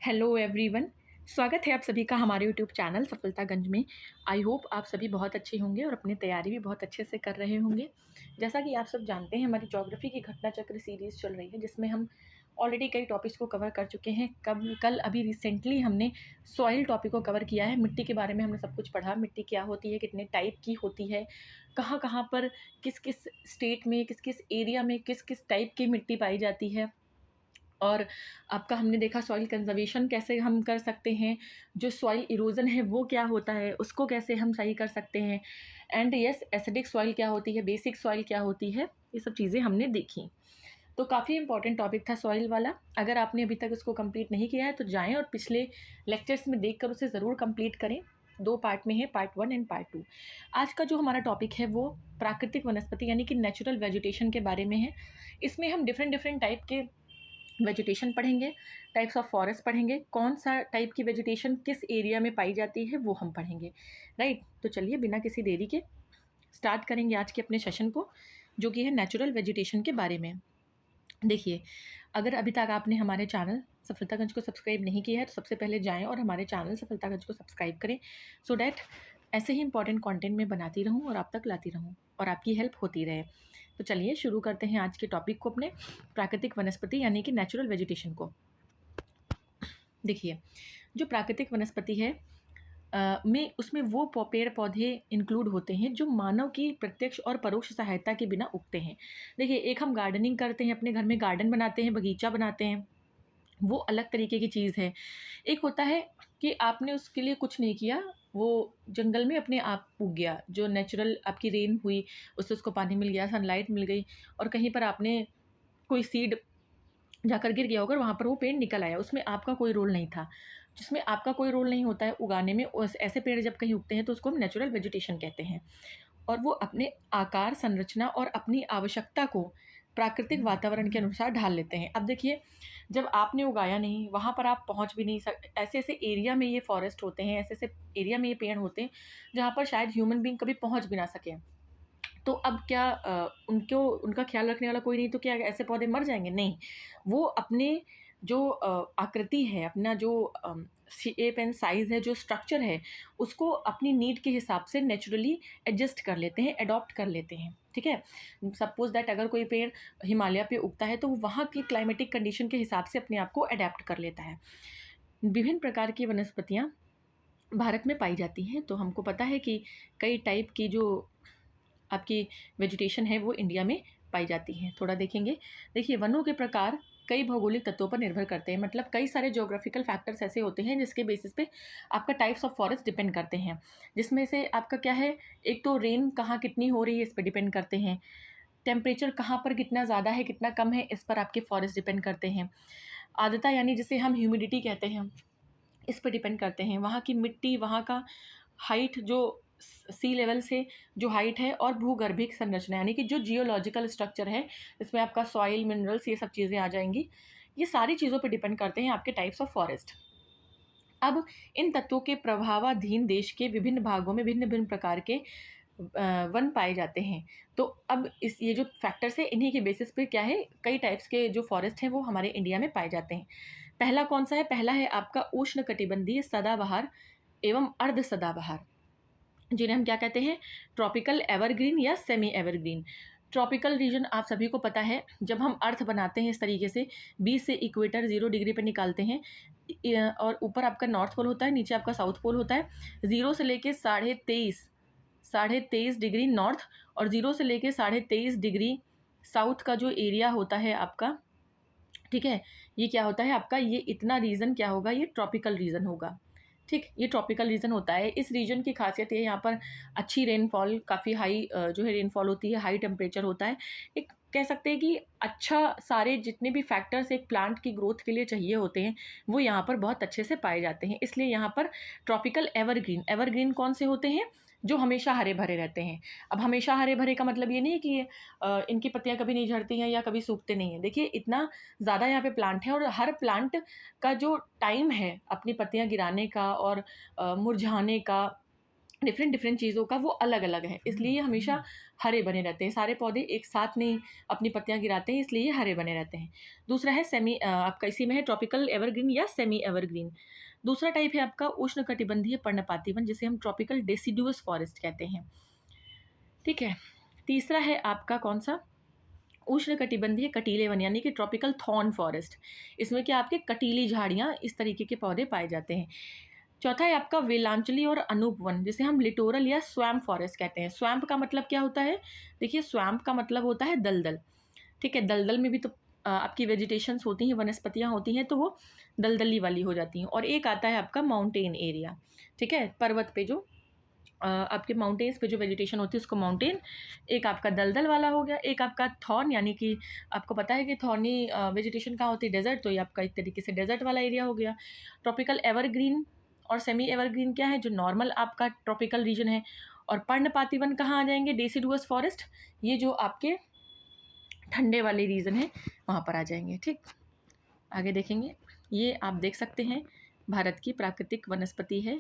Hello everyone. स्वागत है आप सभी का हमारे यूट्यूब चैनल सफलतागंज में। आई होप आप सभी बहुत अच्छे होंगे और अपनी तैयारी भी बहुत अच्छे से कर रहे होंगे। जैसा कि आप सब जानते हैं, हमारी ज्योग्राफी की घटना चक्र सीरीज़ चल रही है, जिसमें हम ऑलरेडी कई टॉपिक्स को कवर कर चुके हैं। कल अभी रिसेंटली हमने सॉइल टॉपिक को कवर किया है। मिट्टी के बारे में हमने सब कुछ पढ़ा, मिट्टी क्या होती है, कितने टाइप की होती है, कहाँ कहाँ पर किस किस स्टेट में, किस किस एरिया में किस किस टाइप की मिट्टी पाई जाती है। और आपका हमने देखा सॉइल कंज़र्वेशन कैसे हम कर सकते हैं, जो सॉइल इरोज़न है वो क्या होता है, उसको कैसे हम सही कर सकते हैं। एंड यस, एसिडिक सॉइल क्या होती है, बेसिक सॉइल क्या होती है, ये सब चीज़ें हमने देखी। तो काफ़ी इंपॉर्टेंट टॉपिक था सॉइल वाला। अगर आपने अभी तक उसको कंप्लीट नहीं किया है तो जाएँ और पिछले लेक्चर्स में देखकर उसे ज़रूर कंप्लीट करें। 2 पार्ट में है, पार्ट 1 एंड पार्ट 2। आज का जो हमारा टॉपिक है वो प्राकृतिक वनस्पति यानी कि नेचुरल वेजिटेशन के बारे में है। इसमें हम डिफरेंट डिफरेंट टाइप के वेजिटेशन पढ़ेंगे, टाइप्स ऑफ फॉरेस्ट पढ़ेंगे, कौन सा टाइप की वेजिटेशन किस एरिया में पाई जाती है वो हम पढ़ेंगे। राइट, तो चलिए बिना किसी देरी के स्टार्ट करेंगे आज के अपने सेशन को, जो कि है नेचुरल वेजिटेशन के बारे में। देखिए, अगर अभी तक आपने हमारे चैनल सफलतागंज को सब्सक्राइब नहीं किया है तो सबसे पहले जाएं और हमारे चैनल सफलतागंज को सब्सक्राइब करें, सो डैट ऐसे ही इंपॉर्टेंट कंटेंट मैं बनाती रहूं और आप तक लाती रहूं और आपकी हेल्प होती रहे। तो चलिए शुरू करते हैं आज के टॉपिक को, अपने प्राकृतिक वनस्पति यानी कि नेचुरल वेजिटेशन को। देखिए, जो प्राकृतिक वनस्पति है में उसमें वो पेड़ पौधे इंक्लूड होते हैं जो मानव की प्रत्यक्ष और परोक्ष सहायता के बिना उगते हैं। देखिए, एक हम गार्डनिंग करते हैं, अपने घर में गार्डन बनाते हैं, बगीचा बनाते हैं, वो अलग तरीके की चीज़ है। एक होता है कि आपने उसके लिए कुछ नहीं किया, वो जंगल में अपने आप उग गया, जो नेचुरल आपकी रेन हुई, उससे उसको पानी मिल गया, सनलाइट मिल गई और कहीं पर आपने कोई सीड जाकर गिर गया होगा, वहाँ पर वो पेड़ निकल आया, उसमें आपका कोई रोल नहीं था। जिसमें आपका कोई रोल नहीं होता है उगाने में, उस ऐसे पेड़ जब कहीं उगते हैं तो उसको हम नेचुरल वेजिटेशन कहते हैं। और वो अपने आकार, संरचना और अपनी आवश्यकता को प्राकृतिक वातावरण के अनुसार ढाल लेते हैं। अब देखिए, जब आपने उगाया नहीं, वहाँ पर आप पहुँच भी नहीं सक ऐसे-ऐसे एरिया में ये फॉरेस्ट होते हैं, ऐसे-ऐसे एरिया में ये पेड़ होते हैं, जहाँ पर शायद ह्यूमन बीइंग कभी पहुँच भी ना सके। तो अब क्या उनका ख़्याल रखने वाला कोई नहीं, तो क्या ऐसे पौधे मर जाएँगे? नहीं। वो अपने जो आकृति है, अपना जो शेप एंड साइज़ है, जो स्ट्रक्चर है, उसको अपनी नीड के हिसाब से नेचुरली एडजस्ट कर लेते हैं, एडॉप्ट कर लेते हैं। ठीक है? सपोज़ दैट अगर कोई पेड़ हिमालय पे उगता है, तो वो वहाँ की क्लाइमेटिक कंडीशन के हिसाब से अपने आप को एडैप्ट कर लेता है। विभिन्न प्रकार की वनस्पतियाँ भारत में पाई जाती हैं, तो हमको पता है कि कई टाइप की जो आपकी वेजिटेशन है वो इंडिया में पाई जाती हैं। थोड़ा देखेंगे। देखिए, वनों के प्रकार कई भौगोलिक तत्वों पर निर्भर करते हैं, मतलब कई सारे ज्योग्राफिकल फैक्टर्स ऐसे होते हैं जिसके बेसिस पे आपका टाइप्स ऑफ फॉरेस्ट डिपेंड करते हैं। जिसमें से आपका क्या है, एक तो रेन कहाँ कितनी हो रही है इस पे डिपेंड करते हैं, टेम्परेचर कहाँ पर कितना ज़्यादा है कितना कम है इस पर आपके फॉरेस्ट डिपेंड करते हैं, आर्द्रता यानी जिसे हम ह्यूमिडिटी कहते हैं, इस पे डिपेंड करते हैं, वहाँ की मिट्टी, वहाँ का हाइट, जो सी लेवल से जो हाइट है, और भूगर्भिक संरचना यानी कि जो जियोलॉजिकल स्ट्रक्चर है, इसमें आपका सॉइल, मिनरल्स, ये सब चीज़ें आ जाएंगी। ये सारी चीज़ों पे डिपेंड करते हैं आपके टाइप्स ऑफ फॉरेस्ट। अब इन तत्वों के प्रभावाधीन देश के विभिन्न भागों में भिन्न भिन्न प्रकार के वन पाए जाते हैं। तो अब इस ये जो फैक्टर्स है, इन्हीं के बेसिस पे क्या है, कई टाइप्स के जो फॉरेस्ट हैं वो हमारे इंडिया में पाए जाते हैं। पहला कौन सा है? पहला है आपका उष्णकटिबंधीय सदाबहार एवं अर्ध सदाबहार, जिन्हें हम क्या कहते हैं, ट्रॉपिकल एवरग्रीन या सेमी एवरग्रीन। ट्रॉपिकल रीजन आप सभी को पता है, जब हम अर्थ बनाते हैं इस तरीके से, 20 से इक्वेटर 0 डिग्री पर निकालते हैं, और ऊपर आपका नॉर्थ पोल होता है, नीचे आपका साउथ पोल होता है। 0 से लेके 23.5 डिग्री नॉर्थ और 0 से लेके 23.5 डिग्री साउथ का जो एरिया होता है आपका, ठीक है, ये क्या होता है आपका, ये इतना रीजन क्या होगा, ये ट्रॉपिकल रीजन होगा। ठीक, ये ट्रॉपिकल रीजन होता है। इस रीजन की खासियत ये, यहाँ पर अच्छी रेनफॉल, काफ़ी हाई जो है रेनफॉल होती है, हाई टेम्परेचर होता है। एक कह सकते हैं कि अच्छा, सारे जितने भी फैक्टर्स एक प्लांट की ग्रोथ के लिए चाहिए होते हैं वो यहाँ पर बहुत अच्छे से पाए जाते हैं। इसलिए यहाँ पर ट्रॉपिकल एवरग्रीन, एवरग्रीन कौन से होते हैं, जो हमेशा हरे भरे रहते हैं। अब हमेशा हरे भरे का मतलब ये नहीं है कि इनकी पत्तियाँ कभी नहीं झड़ती हैं या कभी सूखते नहीं हैं। देखिए, इतना ज़्यादा यहाँ पे प्लांट है और हर प्लांट का जो टाइम है अपनी पत्तियाँ गिराने का और मुरझाने का, डिफरेंट डिफरेंट चीज़ों का वो अलग अलग है, इसलिए ये हमेशा हरे बने रहते हैं। सारे पौधे एक साथ नहीं अपनी पत्तियां गिराते हैं, इसलिए ये हरे बने रहते हैं। दूसरा है आपका इसी में है ट्रॉपिकल एवरग्रीन या सेमी एवरग्रीन। दूसरा टाइप है आपका उष्णकटिबंधीय पर्णपाती वन, जिसे हम ट्रॉपिकल डेसिडुअस फॉरेस्ट कहते हैं। ठीक है। तीसरा है आपका कौन सा, उष्णकटिबंधीय कटीले वन यानी कि ट्रॉपिकल थॉर्न फॉरेस्ट। इसमें क्या आपके कटीली झाड़ियाँ इस तरीके के पौधे पाए जाते हैं। चौथा है आपका वेलांचली और अनूप वन, जिसे हम लिटोरल या स्वैम्प फॉरेस्ट कहते हैं। स्वैम्प का मतलब क्या होता है, देखिए स्वैम्प का मतलब होता है दलदल। ठीक है, दलदल में भी तो आपकी वेजिटेशंस होती हैं, वनस्पतियाँ होती हैं, तो वो दलदली वाली हो जाती हैं। और एक आता है आपका माउंटेन एरिया। ठीक है, पर्वत पे जो आपके माउंटेन्स पे जो वेजिटेशन होती है उसको माउंटेन। एक आपका दलदल वाला हो गया, एक आपका थॉर्न, यानी कि आपको पता है कि थॉर्नी वेजिटेशन कहाँ होती है, डेजर्ट, तो ये आपका एक तरीके से डेजर्ट वाला एरिया हो गया। ट्रॉपिकल एवरग्रीन और सेमी एवरग्रीन क्या है, जो नॉर्मल आपका ट्रॉपिकल रीजन है। और पर्णपाती वन कहाँ आ जाएंगे, डेसिडुअस फॉरेस्ट, ये जो आपके ठंडे वाले रीजन है वहाँ पर आ जाएंगे। ठीक, आगे देखेंगे। ये आप देख सकते हैं भारत की प्राकृतिक वनस्पति है,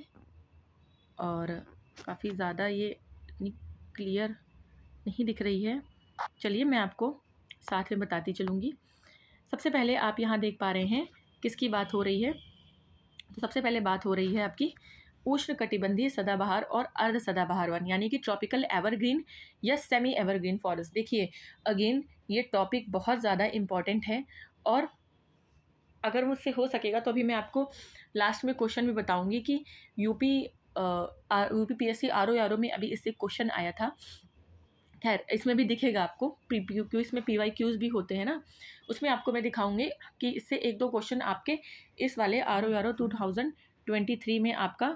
और काफ़ी ज़्यादा ये इतनी क्लियर नहीं दिख रही है। चलिए मैं आपको साथ में बताती चलूँगी। सबसे पहले आप यहाँ देख पा रहे हैं किसकी बात हो रही है, तो सबसे पहले बात हो रही है आपकी उष्णकटिबंधीय सदाबहार और अर्ध सदाबहार वन, यानी कि ट्रॉपिकल एवरग्रीन या सेमी एवरग्रीन फॉरेस्ट। देखिए अगेन ये टॉपिक बहुत ज़्यादा इम्पॉर्टेंट है, और अगर मुझसे हो सकेगा तो अभी मैं आपको लास्ट में क्वेश्चन भी बताऊंगी कि यूपी PSC RO में अभी इससे क्वेश्चन आया था। खैर इसमें भी दिखेगा आपको, क्योंकि इसमें PYQs भी होते हैं ना, उसमें आपको मैं दिखाऊंगी कि इससे एक दो क्वेश्चन आपके इस वाले RO 2023 में आपका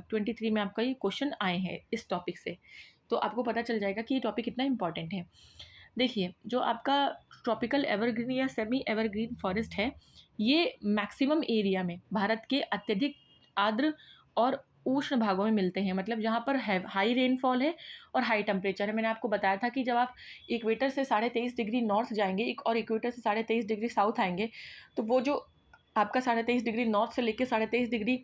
23 में आपका ये क्वेश्चन आए हैं इस टॉपिक से, तो आपको पता चल जाएगा कि ये टॉपिक कितना इंपॉर्टेंट है। देखिए जो आपका ट्रॉपिकल एवरग्रीन या सेमी एवरग्रीन फॉरेस्ट है, ये मैक्सिमम एरिया में भारत के अत्यधिक आर्द्र और उष्ण भागों में मिलते हैं, मतलब जहाँ पर हाई रेनफॉल है और हाई टेम्परेचर है। मैंने आपको बताया था कि जब आप इक्वेटर से 23.5 डिग्री नॉर्थ जाएंगे और इक्वेटर से 23.5 डिग्री साउथ आएंगे, तो वो जो आपका 23.5 डिग्री नॉर्थ से लेकर 23.5 डिग्री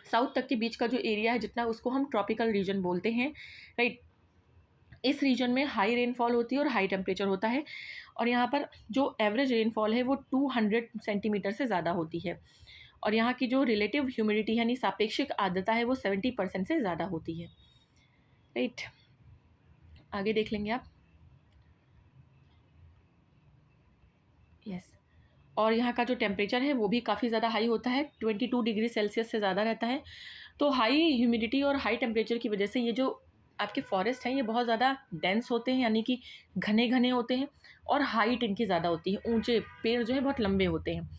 साउथ तक के बीच का जो एरिया है जितना, उसको हम ट्रॉपिकल रीजन बोलते हैं, राइट। इस रीजन में हाई रेनफॉल होती है और हाई टेम्परेचर होता है, और यहाँ पर जो एवरेज रेनफॉल है वो 200 सेंटीमीटर से ज़्यादा होती है, और यहाँ की जो रिलेटिव ह्यूमिडिटी यानी सापेक्षिक आर्द्रता है वो 70% से ज़्यादा होती है, राइट। आगे देख लेंगे आप। यस, और यहाँ का जो टेम्परेचर है वो भी काफ़ी ज़्यादा हाई होता है, 22 डिग्री सेल्सियस से ज़्यादा रहता है। तो हाई ह्यूमिडिटी और हाई टेम्परेचर की वजह से ये जो आपके फॉरेस्ट हैं ये बहुत ज़्यादा डेंस होते हैं, यानी कि घने घने होते हैं, और हाइट इनकी ज़्यादा होती है, ऊंचे पेड़ जो है बहुत लंबे होते हैं।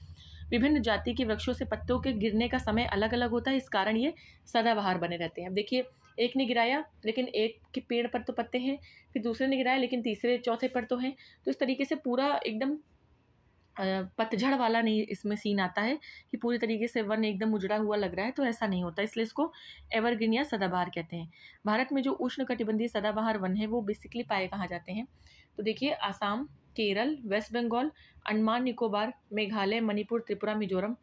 विभिन्न जाति के वृक्षों से पत्तों के गिरने का समय अलग अलग होता है, इस कारण ये सदाबहार बने रहते हैं। अब देखिए एक ने गिराया लेकिन एक के पेड़ पर तो पत्ते हैं, फिर दूसरे ने गिराया लेकिन तीसरे चौथे पर तो हैं, तो इस तरीके से पूरा एकदम पतझड़ वाला नहीं इसमें सीन आता है कि पूरी तरीके से वन एकदम उजड़ा हुआ लग रहा है, तो ऐसा नहीं होता, इसलिए इसको एवरग्रीन या सदाबहार कहते हैं। भारत में जो उष्णकटिबंधीय सदाबहार वन है वो बेसिकली पाए कहाँ जाते हैं, तो देखिए आसाम, केरल, वेस्ट बंगाल, अंडमान निकोबार, मेघालय, मणिपुर, त्रिपुरा, मिजोरम।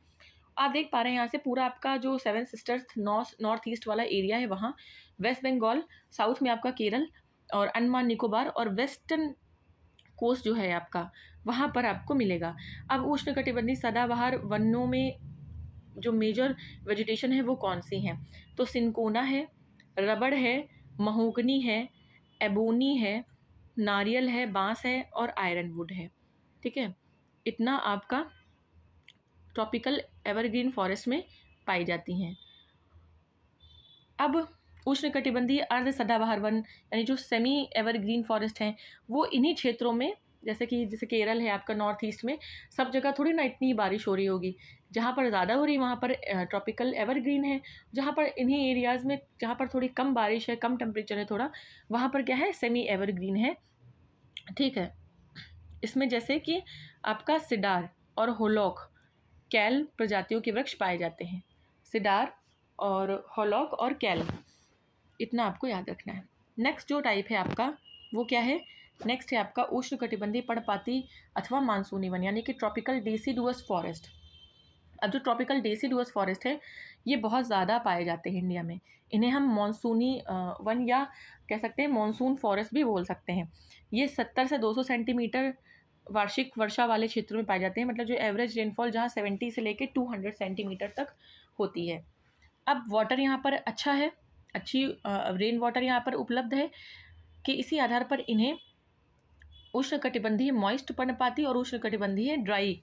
आप देख पा रहे हैं यहाँ से पूरा आपका जो 7 सिस्टर्स नॉर्थ ईस्ट वाला एरिया है वहाँ, वेस्ट बंगाल, साउथ में आपका केरल और अंडमान निकोबार, और वेस्टर्न कोस्ट जो है आपका वहाँ पर आपको मिलेगा। अब उष्णकटिबंधीय सदाबहार वनों में जो मेजर वेजिटेशन है वो कौन सी हैं, तो सिनकोना है, रबड़ है, महोगनी है, एबोनी है, नारियल है, बांस है और आयरन वुड है। ठीक है, इतना आपका ट्रॉपिकल एवरग्रीन फॉरेस्ट में पाई जाती हैं। अब उष्णकटिबंधीय अर्ध सदाबहार वन यानी जो सेमी एवरग्रीन फॉरेस्ट हैं वो इन्हीं क्षेत्रों में, जैसे केरल है आपका नॉर्थ ईस्ट में, सब जगह थोड़ी ना इतनी बारिश हो रही होगी, जहाँ पर ज़्यादा हो रही वहाँ पर ट्रॉपिकल एवरग्रीन है, जहाँ पर इन्हीं एरियाज़ में जहाँ पर थोड़ी कम बारिश है, कम टेम्परेचर है थोड़ा, वहाँ पर क्या है, सेमी एवरग्रीन है। ठीक है, इसमें जैसे कि आपका सिडार और होलॉक कैल प्रजातियों के वृक्ष पाए जाते हैं। सिडार और होलॉक और कैल, इतना आपको याद रखना है। नेक्स्ट जो टाइप है आपका वो क्या है, नेक्स्ट है आपका उष्णकटिबंधीय पर्णपाती अथवा मानसूनी वन यानी कि ट्रॉपिकल डेसिडुअस फॉरेस्ट। अब जो ट्रॉपिकल डेसिडुअस फॉरेस्ट है ये बहुत ज़्यादा पाए जाते हैं इंडिया में। इन्हें हम मानसूनी वन या कह सकते हैं मानसून फॉरेस्ट भी बोल सकते हैं। ये 70 से 200 सेंटीमीटर वार्षिक वर्षा वाले क्षेत्रों में पाए जाते हैं, मतलब जो एवरेज रेनफॉल जहाँ 70 से लेके 200 सेंटीमीटर तक होती है। अब वाटर यहाँ पर अच्छा है, अच्छी रेन वाटर यहाँ पर उपलब्ध है कि इसी आधार पर इन्हें उष्णकटिबंधीय मॉइस्ट पर्णपाती और उष्णकटिबंधीय ड्राई,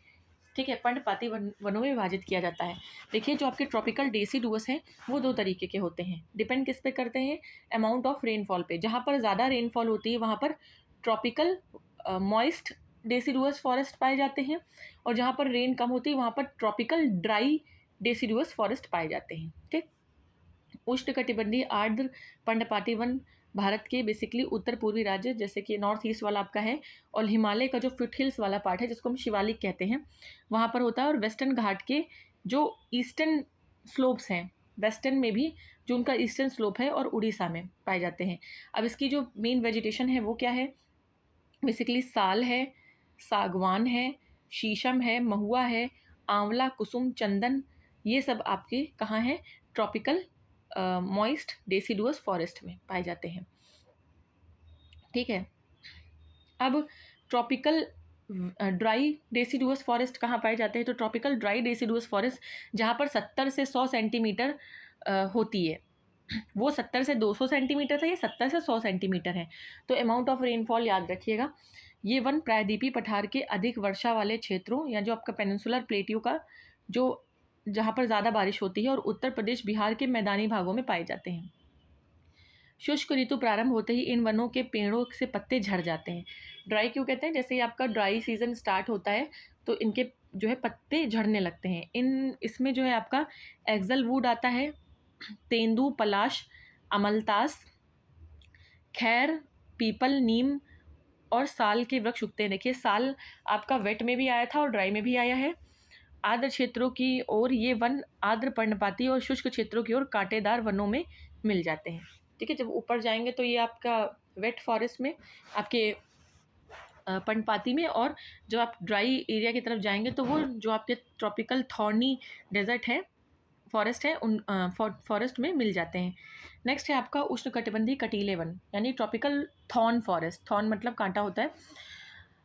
ठीक है, पर्णपाती वनों में विभाजित किया जाता है। देखिए जो आपके ट्रॉपिकल डेसिडुअस हैं वो दो तरीके के होते हैं, डिपेंड किस पे करते हैं, अमाउंट ऑफ रेनफॉल पे। जहाँ पर ज़्यादा रेनफॉल होती है वहाँ पर ट्रॉपिकल मॉइस्ट डेसिडुअस फॉरेस्ट पाए जाते हैं, और जहाँ पर रेन कम होती है वहाँ पर ट्रॉपिकल ड्राई डेसिडुअस फॉरेस्ट पाए जाते हैं। ठीक, उष्णकटिबंधीय आर्द्र पर्णपाती वन भारत के बेसिकली उत्तर पूर्वी राज्य जैसे कि नॉर्थ ईस्ट वाला आपका है, और हिमालय का जो फुट हिल्स वाला पार्ट है जिसको हम शिवालिक कहते हैं वहाँ पर होता है, और वेस्टर्न घाट के जो ईस्टर्न स्लोप्स हैं, वेस्टर्न में भी जो उनका ईस्टर्न स्लोप है, और उड़ीसा में पाए जाते हैं। अब इसकी जो मेन वेजिटेशन है वो क्या है, बेसिकली साल है, सागवान है, शीशम है, महुआ है, आंवला, कुसुम, चंदन, ये सब आपके कहाँ हैं, ट्रॉपिकल मॉइस्ट डेसिडुअस फॉरेस्ट में पाए जाते हैं। ठीक है, अब ट्रॉपिकल ड्राई डेसिडुअस फॉरेस्ट कहाँ पाए जाते हैं, तो ट्रॉपिकल ड्राई डेसिडुअस फॉरेस्ट जहाँ पर 70 से 100 सेंटीमीटर होती है, वो 70 से 200 सेंटीमीटर था, ये 70 से 100 सेंटीमीटर है। तो अमाउंट ऑफ रेनफॉल याद रखिएगा। ये वन प्रायद्वीपीय पठार के अधिक वर्षा वाले क्षेत्रों या जो आपका पेनिनसुलर प्लेट्यू का जो जहाँ पर ज़्यादा बारिश होती है और उत्तर प्रदेश बिहार के मैदानी भागों में पाए जाते हैं। शुष्क ऋतु प्रारंभ होते ही इन वनों के पेड़ों से पत्ते झड़ जाते हैं। ड्राई क्यों कहते हैं, जैसे ही आपका ड्राई सीजन स्टार्ट होता है तो इनके जो है पत्ते झड़ने लगते हैं। इसमें जो है आपका एक्सल वुड आता है, तेंदू, पलाश, अमलतास, खैर, पीपल, नीम और साल के वृक्ष उगते हैं। देखिए साल आपका वेट में भी आया था और ड्राई में भी आया है। आर्द्र क्षेत्रों की ओर ये वन आर्द्र पर्णपाती और शुष्क क्षेत्रों की ओर कांटेदार वनों में मिल जाते हैं। ठीक है, जब ऊपर जाएंगे तो ये आपका वेट फॉरेस्ट में, आपके पर्णपाती में, और जब आप ड्राई एरिया की तरफ जाएंगे तो वो जो आपके ट्रॉपिकल थॉर्नी डेजर्ट है, फॉरेस्ट है, उन फॉरेस्ट में मिल जाते हैं। नेक्स्ट है आपका उष्णकटिबंधीय कटीले वन यानी ट्रॉपिकल थॉर्न फॉरेस्ट। थॉर्न मतलब कांटा होता है।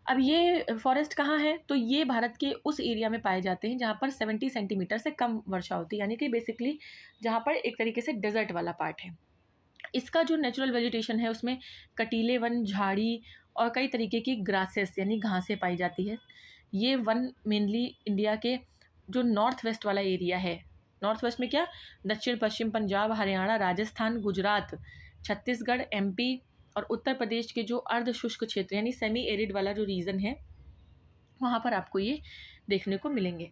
अब ये फॉरेस्ट कहाँ है, तो ये भारत के उस एरिया में पाए जाते हैं जहाँ पर 70 सेंटीमीटर से कम वर्षा होती है, यानी कि बेसिकली जहाँ पर एक तरीके से डेजर्ट वाला पार्ट है। इसका जो नेचुरल वेजिटेशन है उसमें कटीले वन, झाड़ी और कई तरीके की ग्रासेस यानी घासें पाई जाती है। ये वन मेनली इंडिया के जो नॉर्थ वेस्ट वाला एरिया है, नॉर्थ वेस्ट में क्या, दक्षिण पश्चिम पंजाब, हरियाणा, राजस्थान, गुजरात, छत्तीसगढ़, एमपी और उत्तर प्रदेश के जो अर्ध शुष्क क्षेत्र यानी सेमी एरिड वाला जो रीजन है वहाँ पर आपको ये देखने को मिलेंगे।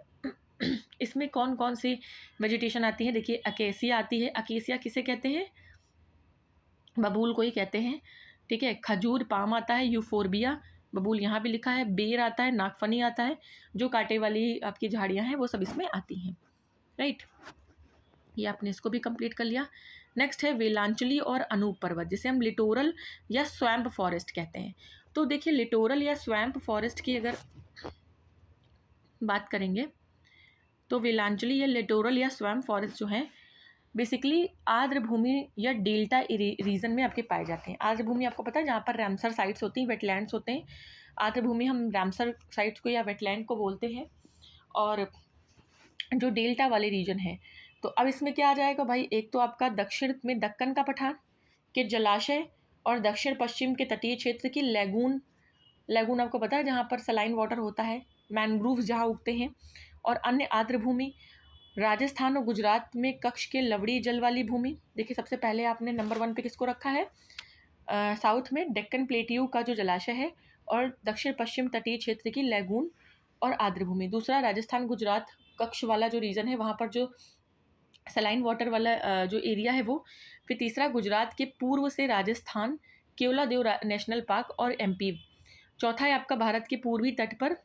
इसमें कौन कौन सी वेजिटेशन आती है, देखिए अकेसिया आती है। अकेसिया किसे कहते हैं, बबूल को ही कहते हैं। ठीक है, खजूर, पाम आता है, यूफोरबिया, बबूल यहाँ भी लिखा है, बेर आता है, नागफनी आता है, जो कांटे वाली आपकी झाड़ियाँ हैं वो सब इसमें आती हैं। राइट, ये आपने इसको भी कंप्लीट कर लिया। नेक्स्ट है वेलांचली और अनूप पर्वत, जिसे हम लिटोरल या स्वैम्प फॉरेस्ट कहते हैं। तो देखिए लिटोरल या स्वैम्प फॉरेस्ट की अगर बात करेंगे तो वेलांचली या लिटोरल या स्वैम्प फॉरेस्ट जो है बेसिकली आर्द्र भूमि या डेल्टा रीजन में आपके पाए जाते हैं। आर्द्र भूमि आपको पता है जहाँ पर रामसर साइट्स होती हैं, वेटलैंड्स होते हैं, आर्द्र भूमि हम रामसर साइट्स को या वेटलैंड को बोलते हैं। और जो डेल्टा वाले रीजन है तो अब इसमें क्या आ जाएगा भाई, एक तो आपका दक्षिण में दक्कन का पठार के जलाशय और दक्षिण पश्चिम के तटीय क्षेत्र की लैगून, लैगून आपको पता है जहाँ पर सलाइन वाटर होता है, मैनग्रूव्स जहाँ उगते हैं, और अन्य आर्द्र भूमि राजस्थान और गुजरात में कक्ष के लवड़ी जल वाली भूमि। देखिए सबसे पहले आपने नंबर 1 पे किसको रखा है, साउथ में डेक्कन प्लेट्यू का जो जलाशय है और दक्षिण पश्चिम तटीय क्षेत्र की लैगून और आर्द्र भूमि। दूसरा राजस्थान गुजरात कक्ष वाला जो रीजन है वहाँ पर जो सलाइन वाटर वाला जो एरिया है वो। फिर तीसरा गुजरात के पूर्व से राजस्थान, केवलादेव नेशनल पार्क और एमपी। चौथा है आपका भारत के पूर्वी तट पर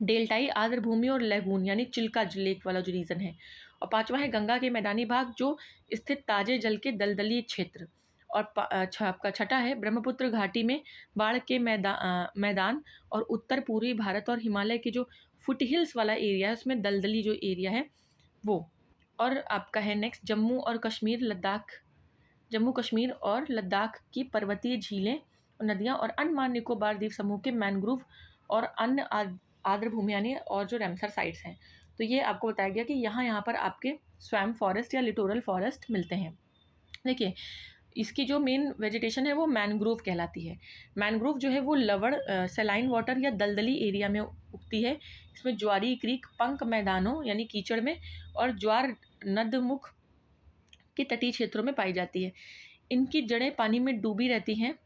डेल्टाई आर्द्र भूमि और लैगून यानी चिल्का लेक वाला जो रीजन है। और पांचवा है गंगा के मैदानी भाग जो स्थित ताजे जल के दलदली क्षेत्र। और आपका छठा है ब्रह्मपुत्र घाटी में बाढ़ के मैदान और उत्तर पूर्वी भारत और हिमालय के जो फुट हिल्स वाला एरिया है उसमें दलदली जो एरिया है वो। और आपका है नेक्स्ट जम्मू कश्मीर और लद्दाख की पर्वतीय झीलें और नदियाँ और अंडमान निकोबार द्वीप समूह के मैनग्रोव और अन्य आर्द्र भूमि यानी और जो रैमसर साइट्स हैं। तो ये आपको बताया गया कि यहाँ पर आपके स्वैम्प फॉरेस्ट या लिटोरल फॉरेस्ट मिलते हैं। देखिए, इसकी जो मेन वेजिटेशन है वो मैनग्रोव कहलाती है। मैनग्रोव जो है वो लवण सेलाइन वाटर या दलदली एरिया में उगती है। इसमें ज्वारी क्रीक पंक मैदानों यानी कीचड़ में और ज्वार नदमुख के तटीय क्षेत्रों में पाई जाती है। इनकी जड़ें पानी में डूबी रहती हैं।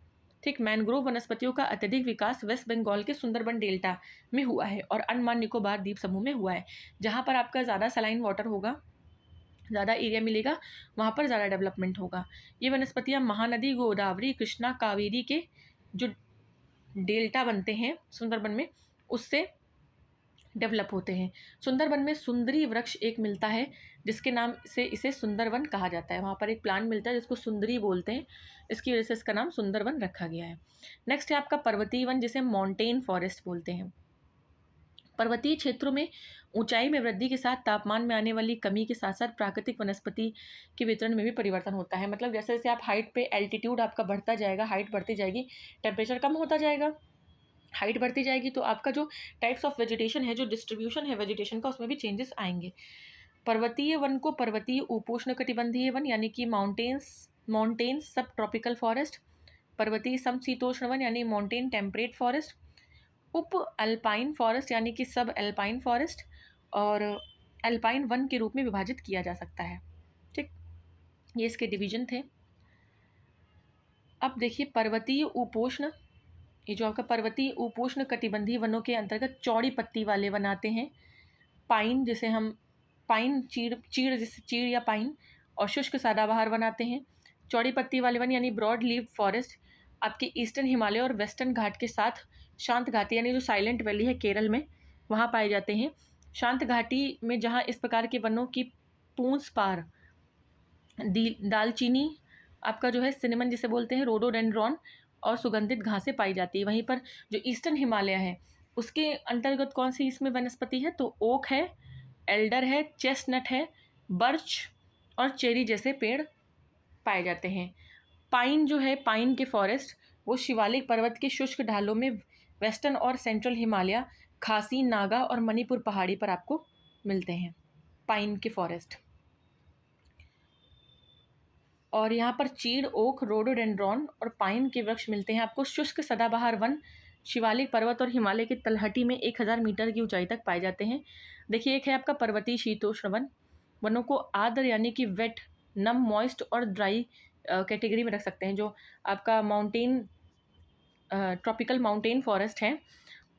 ठीक, मैनग्रोव वनस्पतियों का अत्यधिक विकास वेस्ट बंगाल के सुंदरबन डेल्टा में हुआ है और अंडमान निकोबार द्वीप समूह में हुआ है। जहाँ पर आपका ज़्यादा सलाइन वाटर होगा, ज़्यादा एरिया मिलेगा, वहाँ पर ज़्यादा डेवलपमेंट होगा। ये वनस्पतियाँ महानदी गोदावरी कृष्णा कावेरी के जो डेल्टा बनते हैं सुंदरबन में, उससे डेवलप होते हैं। सुंदरबन में सुंदरी वृक्ष एक मिलता है जिसके नाम से इसे सुंदरवन कहा जाता है। वहाँ पर एक प्लांट मिलता है जिसको सुंदरी बोलते हैं, इसकी वजह से इसका नाम सुंदरवन रखा गया है। नेक्स्ट है आपका पर्वतीय वन जिसे माउंटेन फॉरेस्ट बोलते हैं। पर्वतीय क्षेत्रों में ऊंचाई में वृद्धि के साथ तापमान में आने वाली कमी के साथ साथ प्राकृतिक वनस्पति के वितरण में भी परिवर्तन होता है। मतलब जैसे जैसे आप हाइट पे एल्टीट्यूड आपका बढ़ता जाएगा, हाइट बढ़ती जाएगी, टेम्परेचर कम होता जाएगा, हाइट बढ़ती जाएगी, तो आपका जो टाइप्स ऑफ वेजिटेशन है, जो डिस्ट्रीब्यूशन है वेजिटेशन का, उसमें भी चेंजेस आएंगे। पर्वतीय वन को पर्वतीय उपोष्ण कटिबंधीय वन यानी कि माउंटेन सब ट्रॉपिकल फॉरेस्ट, पर्वतीय समशीतोष्ण वन यानी माउंटेन टेम्परेट फॉरेस्ट, उप अल्पाइन फॉरेस्ट यानी कि सब अल्पाइन फॉरेस्ट और अल्पाइन वन के रूप में विभाजित किया जा सकता है। ठीक, ये इसके डिवीजन थे। अब देखिए पर्वतीय उपोष्ण, ये जो आपका पर्वतीय उपोष्ण कटिबंधीय वनों के अंतर्गत चौड़ी पत्ती वाले वन आते हैं। पाइन जिसे हम पाइन चीड़ जिसे चीड़ या पाइन, और शुष्क सदाबहार वन आते हैं। चौड़ी पत्ती वाले वन यानी ब्रॉड लीव फॉरेस्ट आपके ईस्टर्न हिमालय और वेस्टर्न घाट के साथ शांत घाटी यानी जो साइलेंट वैली है केरल में, वहाँ पाए जाते हैं। शांत घाटी में जहाँ इस प्रकार के वनों की पूंछ पार दालचीनी, आपका जो है सिनेमन जिसे बोलते हैं, रोडोडेंड्रॉन और सुगंधित घासें पाई जाती है। वहीं पर जो ईस्टर्न हिमालय है उसके अंतर्गत कौन सी इसमें वनस्पति है, तो ओक है, एल्डर है, चेस्टनट है, बर्च और चेरी जैसे पेड़ पाए जाते हैं। पाइन जो है, पाइन के फॉरेस्ट वो शिवालिक पर्वत के शुष्क ढालों में वेस्टर्न और सेंट्रल हिमालय, खासी, नागा और मणिपुर पहाड़ी पर आपको मिलते हैं पाइन के फॉरेस्ट। और यहाँ पर चीड़, ओक, रोडोडेंड्रॉन और पाइन के वृक्ष मिलते हैं आपको। शुष्क सदाबहार वन शिवालिक पर्वत और हिमालय की तलहटी में 1000 मीटर की ऊंचाई तक पाए जाते हैं। देखिए, एक है आपका पर्वतीय शीतोष्ण वन, वनों को आर्द्र यानी कि वेट, नम, मॉइस्ट और ड्राई कैटेगरी में रख सकते हैं। जो आपका ट्रॉपिकल माउंटेन फॉरेस्ट हैं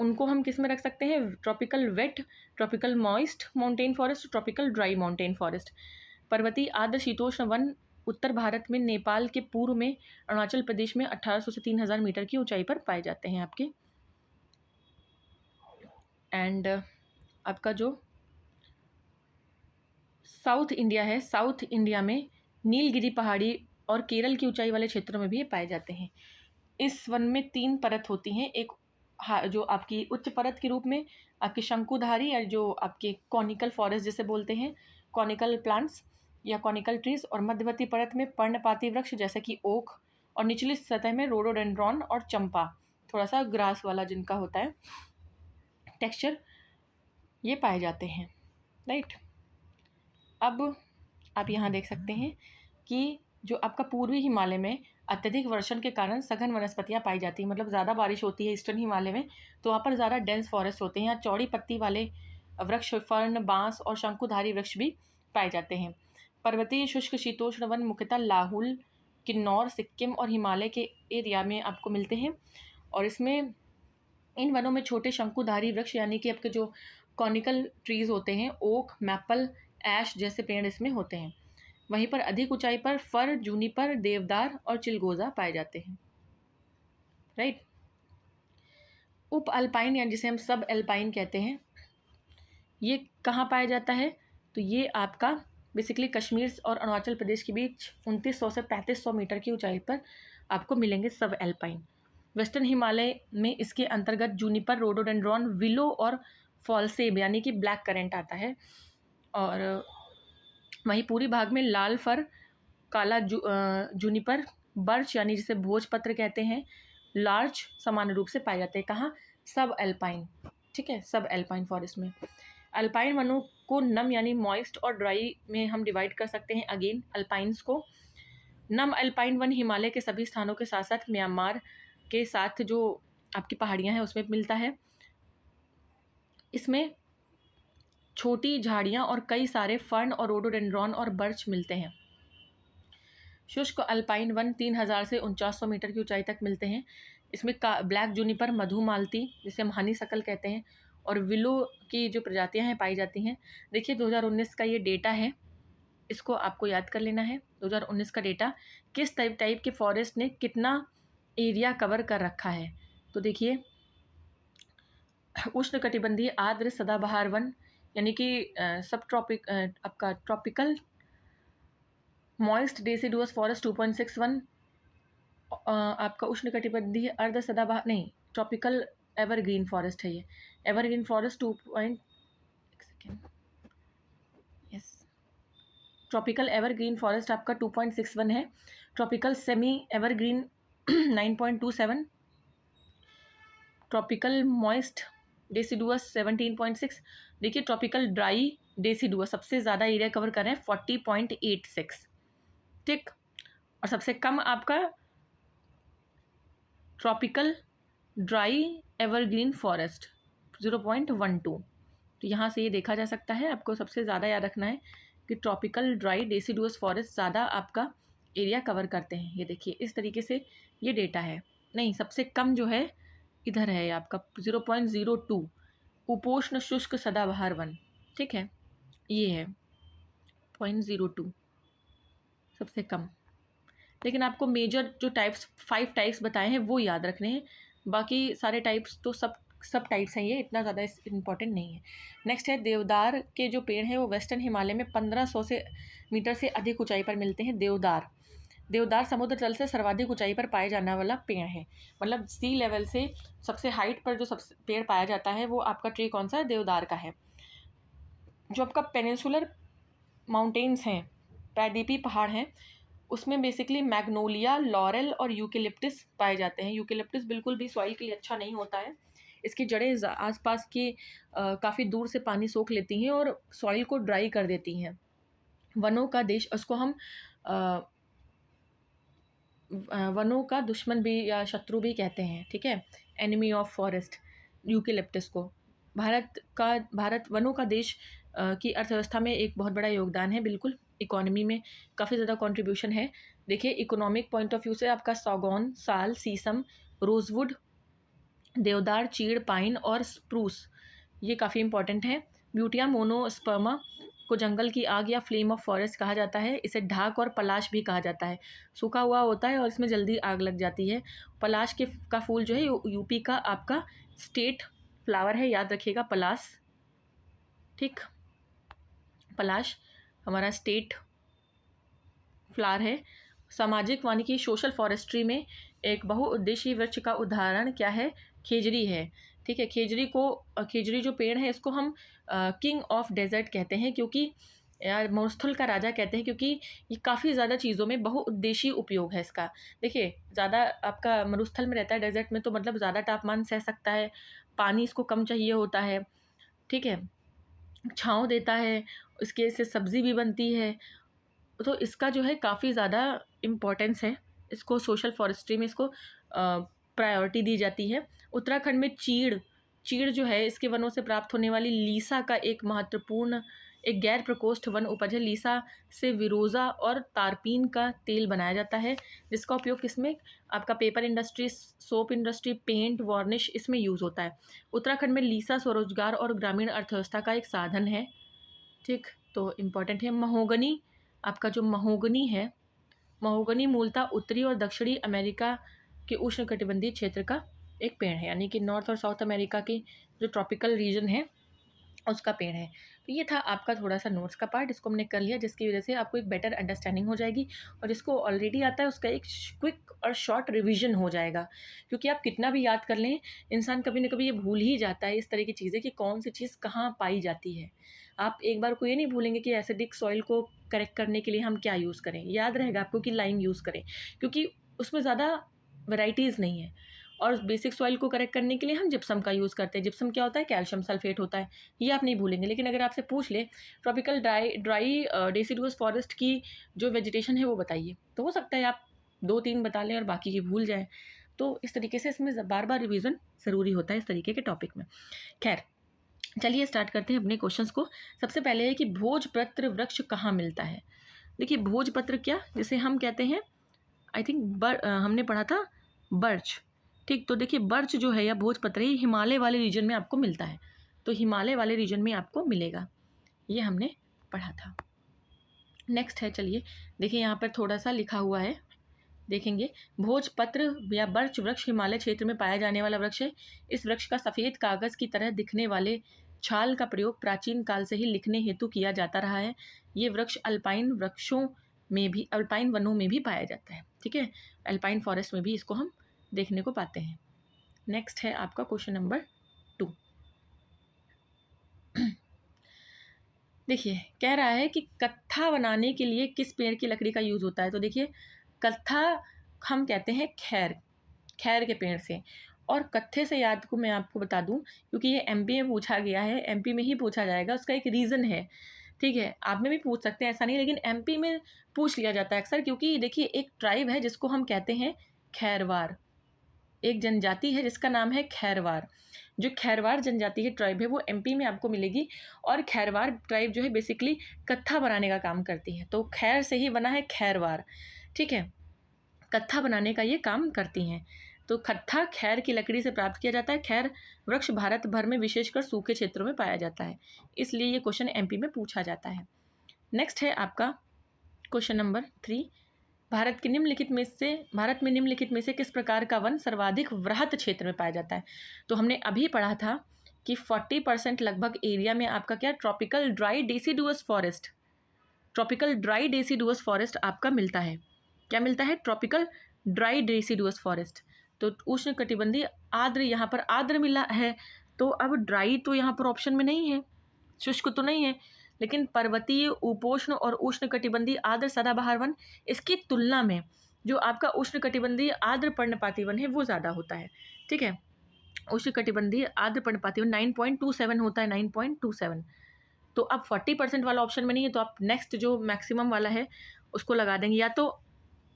उनको हम किस में रख सकते हैं, tropical wet, tropical moist mountain forest, tropical dry mountain forest. पर्वतीय आर्द्र शीतोष्ण वन उत्तर भारत में नेपाल के पूर्व में अरुणाचल प्रदेश में 1800 से 3000 मीटर की ऊंचाई पर पाए जाते हैं आपके। एंड आपका जो साउथ इंडिया है, साउथ इंडिया में नीलगिरी पहाड़ी और केरल की ऊंचाई वाले क्षेत्रों में भी ये पाए जाते हैं। इस वन में 3 परत होती हैं। एक जो आपकी उच्च परत के रूप में आपकी शंकुधारी या जो आपके कॉनिकल फॉरेस्ट जिसे बोलते हैं, कॉनिकल प्लांट्स या कॉनिकल ट्रीज, और मध्यवर्ती परत में पर्णपाती वृक्ष जैसे कि ओक, और निचली सतह में रोडोडेंड्रॉन और चंपा, थोड़ा सा ग्रास वाला जिनका होता है टेक्सचर, ये पाए जाते हैं। राइट, अब आप यहाँ देख सकते हैं कि जो आपका पूर्वी हिमालय में अत्यधिक वर्षण के कारण सघन वनस्पतियाँ पाई जाती हैं। मतलब ज़्यादा बारिश होती है ईस्टर्न हिमालय में, तो वहाँ पर ज़्यादा डेंस फॉरेस्ट होते हैं। यहाँ चौड़ी पत्ती वाले वृक्ष, फर्न, बांस और शंकुधारी वृक्ष भी पाए जाते हैं। पर्वतीय शुष्क शीतोष्ण वन मुख्यतः लाहुल, किन्नौर, सिक्किम और हिमालय के एरिया में आपको मिलते हैं। और इसमें इन वनों में छोटे शंकुधारी वृक्ष यानी कि आपके जो कॉनिकल ट्रीज होते हैं, ओक, मैपल, ऐश जैसे पेड़ इसमें होते हैं। वहीं पर अधिक ऊंचाई पर फर, जूनिपर, देवदार और चिलगोजा पाए जाते हैं। राइट, उप अल्पाइन या जिसे हम सब अल्पाइन कहते हैं, ये कहाँ पाया जाता है, तो ये आपका बेसिकली कश्मीर और अरुणाचल प्रदेश के बीच 2900 से 3500 मीटर की ऊंचाई पर आपको मिलेंगे सब अल्पाइन। वेस्टर्न हिमालय में इसके अंतर्गत जूनिपर, रोडोडेंड्रॉन, विलो और फॉलसेब यानी कि ब्लैक करेंट आता है। और वहीं पूर्वी भाग में लाल फर, काला जूनिपर, बर्च यानी जिसे भोजपत्र कहते हैं, लार्च सामान्य रूप से पाए जाते हैं। कहाँ? सब एल्पाइन, ठीक है, सब एल्पाइन फॉरेस्ट में। अल्पाइन वनों को नम यानी मॉइस्ट और ड्राई में हम डिवाइड कर सकते हैं। अगेन अल्पाइंस को नम अल्पाइन वन हिमालय के सभी स्थानों के साथ साथ म्यांमार के साथ जो आपकी पहाड़ियाँ हैं उसमें मिलता है। इसमें छोटी झाड़ियाँ और कई सारे फर्न और रोडोडेंड्रॉन और बर्च मिलते हैं। शुष्क अल्पाइन वन 3000 से 4900 मीटर की ऊंचाई तक मिलते हैं। इसमें ब्लैक जूनिपर, मधुमालती जिसे हम हनी सकल कहते हैं, और विलो की जो प्रजातियां हैं पाई जाती हैं। देखिए 2019 का ये डेटा है, इसको आपको याद कर लेना है। 2019 का डेटा किस टाइप के फॉरेस्ट ने कितना एरिया कवर कर रखा है। तो देखिए उष्णकटिबंधीय आर्द्र सदाबहार वन यानी कि सब ट्रॉपिक आपका ट्रॉपिकल मॉइस्ट डेसिडुअस फॉरेस्ट 2.61, आपका उष्णकटिबंधीय अर्ध सदाबहार नहीं, ट्रॉपिकल एवरग्रीन फॉरेस्ट है ये। Evergreen forest 2. Yes, tropical evergreen forest आपका 2.61 है। Tropical semi evergreen 9.27, tropical moist deciduous 17.6। देखिए ट्रॉपिकल ड्राई डेसिडुअस सबसे ज़्यादा एरिया कवर कर रहे हैं 40.86, ठीक। और सबसे कम आपका ट्रॉपिकल ड्राई एवरग्रीन फॉरेस्ट 0.12। तो यहाँ से ये देखा जा सकता है, आपको सबसे ज़्यादा याद रखना है कि ट्रॉपिकल ड्राई डेसिडुअस फॉरेस्ट ज़्यादा आपका एरिया कवर करते हैं। ये देखिए इस तरीके से ये डेटा है। नहीं, सबसे कम जो है इधर है आपका 0.02 उपोष्ण शुष्क सदाबहार वन, ठीक है, ये है 0.02 सबसे कम। लेकिन आपको मेजर जो टाइप्स 5 टाइप्स बताए हैं वो याद रखने हैं, बाकी सारे टाइप्स तो सब टाइप्स हैं, ये इतना ज़्यादा इम्पॉर्टेंट नहीं है। नेक्स्ट है देवदार के जो पेड़ हैं वो वेस्टर्न हिमालय में 1500 मीटर से अधिक ऊंचाई पर मिलते हैं। देवदार समुद्र तल से सर्वाधिक ऊंचाई पर पाए जाने वाला पेड़ है। मतलब सी लेवल से सबसे हाइट पर जो सबसे पेड़ पाया जाता है वो आपका ट्री कौन सा है? देवदार का है। जो आपका पेनिनसुलर माउंटेन्स हैं, प्रायद्वीपीय पहाड़ हैं, उसमें बेसिकली मैग्नोलिया, लॉरेल और यूकेलिप्टिस पाए जाते हैं। यूकेलिप्टिस बिल्कुल भी सॉइल के लिए अच्छा नहीं होता है। इसकी जड़ें आसपास की काफ़ी दूर से पानी सोख लेती हैं और सॉइल को ड्राई कर देती हैं। वनों का देश, उसको हम वनों का दुश्मन भी या शत्रु भी कहते हैं, ठीक है, एनिमी ऑफ फॉरेस्ट यूकेलिप्टिस को। भारत वनों का देश की अर्थव्यवस्था में एक बहुत बड़ा योगदान है। बिल्कुल, इकोनॉमी में काफ़ी ज़्यादा कंट्रीब्यूशन है। देखिए इकोनॉमिक पॉइंट ऑफ व्यू से आपका सागौन, साल, सीसम, रोजवुड, देवदार, चीड़, पाइन और स्प्रूस ये काफ़ी इंपॉर्टेंट है। ब्यूटिया मोनोस्पर्मा को जंगल की आग या फ्लेम ऑफ फॉरेस्ट कहा जाता है। इसे ढाक और पलाश भी कहा जाता है। सूखा हुआ होता है और इसमें जल्दी आग लग जाती है। पलाश का फूल जो है यूपी का आपका स्टेट फ्लावर है, याद रखिएगा पलाश, ठीक, पलाश हमारा स्टेट फ्लावर है। सामाजिक वानिकी सोशल फॉरेस्ट्री में एक बहुउद्देशीय वृक्ष का उदाहरण क्या है? खेजड़ी है, ठीक है। खेजड़ी जो पेड़ है इसको हम किंग ऑफ डेजर्ट कहते हैं, क्योंकि यार मरुस्थल का राजा कहते हैं, क्योंकि ये काफ़ी ज़्यादा चीज़ों में बहुउद्देशीय उपयोग है इसका। देखिए ज़्यादा आपका मरुस्थल में रहता है, डेजर्ट में तो मतलब ज़्यादा तापमान सह सकता है, पानी इसको कम चाहिए होता है, ठीक है, छाँव देता है, इसके से सब्ज़ी भी बनती है। तो इसका जो है काफ़ी ज़्यादा इम्पोर्टेंस है, इसको सोशल फॉरेस्ट्री में इसको प्रायोरिटी दी जाती है। उत्तराखंड में चीड़ जो है इसके वनों से प्राप्त होने वाली लीसा का एक महत्वपूर्ण एक गैर प्रकोष्ठ वन उपज है। लीसा से विरोज़ा और तारपीन का तेल बनाया जाता है, जिसका उपयोग किसमें? आपका paper industry, soap industry, paint, varnish इसमें यूज़ होता है। उत्तराखंड में लीसा स्वरोजगार और ग्रामीण अर्थव्यवस्था का एक साधन है, ठीक। तो इम्पॉर्टेंट है। महोगनी, आपका जो महोगनी है, महोगनी मूलतः उत्तरी और दक्षिणी अमेरिका के उष्णकटिबंधीय क्षेत्र का एक पेड़ है, यानी कि नॉर्थ और साउथ अमेरिका की जो ट्रॉपिकल रीजन है उसका पेड़ है। तो ये था आपका थोड़ा सा नोट्स का पार्ट, इसको हमने कर लिया, जिसकी वजह से आपको एक बेटर अंडरस्टैंडिंग हो जाएगी और जिसको ऑलरेडी आता है उसका एक क्विक और शॉर्ट रिवीजन हो जाएगा। क्योंकि आप कितना भी याद कर लें, इंसान कभी ना कभी ये भूल ही जाता है इस तरह की चीज़ें कि कौन सी चीज़ कहाँ पाई जाती है। आप एक बार को ये नहीं भूलेंगे कि एसिडिक सॉइल को करेक्ट करने के लिए हम क्या यूज़ करें, याद रहेगा आपको कि लाइम यूज़ करें, क्योंकि उसमें ज़्यादा वैराइटीज़ नहीं है। और बेसिक सॉइल को करेक्ट करने के लिए हम जिप्सम का यूज़ करते हैं। जिप्सम क्या होता है? कैल्शियम सल्फेट होता है, ये आप नहीं भूलेंगे। लेकिन अगर आपसे पूछ ले ट्रॉपिकल ड्राई डेसिडुअस फॉरेस्ट की जो वेजिटेशन है वो बताइए, तो हो सकता है आप 2-3 बता लें और बाकी की भूल जाएँ। तो इस तरीके से इसमें बार बार रिवीजन ज़रूरी होता है इस तरीके के टॉपिक में। खैर, चलिए स्टार्ट करते हैं अपने क्वेश्चंस को। सबसे पहले है कि भोजपत्र वृक्ष कहाँ मिलता है? देखिए, भोजपत्र क्या, जिसे हम कहते हैं, आई थिंक हमने पढ़ा था बर्च। ठीक, तो देखिए बर्च जो है या भोजपत्र ये हिमालय वाले रीजन में आपको मिलता है, तो हिमालय वाले रीजन में आपको मिलेगा, ये हमने पढ़ा था। नेक्स्ट है, चलिए देखिए यहाँ पर थोड़ा सा लिखा हुआ है, देखेंगे। भोजपत्र या बर्च वृक्ष हिमालय क्षेत्र में पाया जाने वाला वृक्ष है। इस वृक्ष का सफ़ेद कागज़ की तरह दिखने वाले छाल का प्रयोग प्राचीन काल से ही लिखने हेतु किया जाता रहा है। ये वृक्ष अल्पाइन वृक्षों में भी, अल्पाइन वनों में भी पाया जाता है। ठीक है, अल्पाइन फॉरेस्ट में भी इसको हम देखने को पाते हैं। नेक्स्ट है आपका क्वेश्चन नंबर 2। देखिए, कह रहा है कि कत्था बनाने के लिए किस पेड़ की लकड़ी का यूज़ होता है? तो देखिए, कत्था हम कहते हैं खैर के पेड़ से। और कत्थे से याद को मैं आपको बता दूं, क्योंकि ये एमपी में पूछा गया है, एमपी में ही पूछा जाएगा, उसका एक रीज़न है। ठीक है, आप में भी पूछ सकते हैं, ऐसा नहीं, लेकिन एमपी में पूछ लिया जाता है अक्सर, क्योंकि देखिए एक ट्राइब है जिसको हम कहते हैं खैरवार, एक जनजाति है जिसका नाम है खैरवार। जो खैरवार जनजाति है, ट्राइब है, वो एमपी में आपको मिलेगी। और खैरवार ट्राइब जो है बेसिकली कत्था बनाने का काम करती है, तो खैर से ही बना है खैरवार। ठीक है, कत्था बनाने का ये काम करती हैं। तो कत्था खैर की लकड़ी से प्राप्त किया जाता है। खैर वृक्ष भारत भर में विशेषकर सूखे क्षेत्रों में पाया जाता है, इसलिए ये क्वेश्चन एमपी में पूछा जाता है। नेक्स्ट है आपका क्वेश्चन नंबर 3। भारत में निम्नलिखित में से किस प्रकार का वन सर्वाधिक वृहत क्षेत्र में पाया जाता है? तो हमने अभी पढ़ा था कि 40% लगभग एरिया में आपका क्या, ट्रॉपिकल ड्राई डेसिडुअस फॉरेस्ट आपका मिलता है। क्या मिलता है? Tropical dry deciduous forest. तो उष्ण कटिबंधीय आर्द्र, यहाँ पर आर्द्र मिला है, तो अब ड्राई तो यहाँ पर ऑप्शन में नहीं है, शुष्क तो नहीं है, लेकिन पर्वतीय, उपोष्ण और उष्ण कटिबंधीय आर्द्र सदाबहार वन, इसकी तुलना में जो आपका उष्ण कटिबंधीय आर्द्र पर्णपाती वन है वो ज़्यादा होता है। ठीक है, उष्ण कटिबंधीय आर्द्र पर्णपाती वन 9.27 होता है, 9.27। तो अब 40% वाला ऑप्शन में नहीं है, तो आप नेक्स्ट जो मैक्सिमम वाला है उसको लगा देंगे, या तो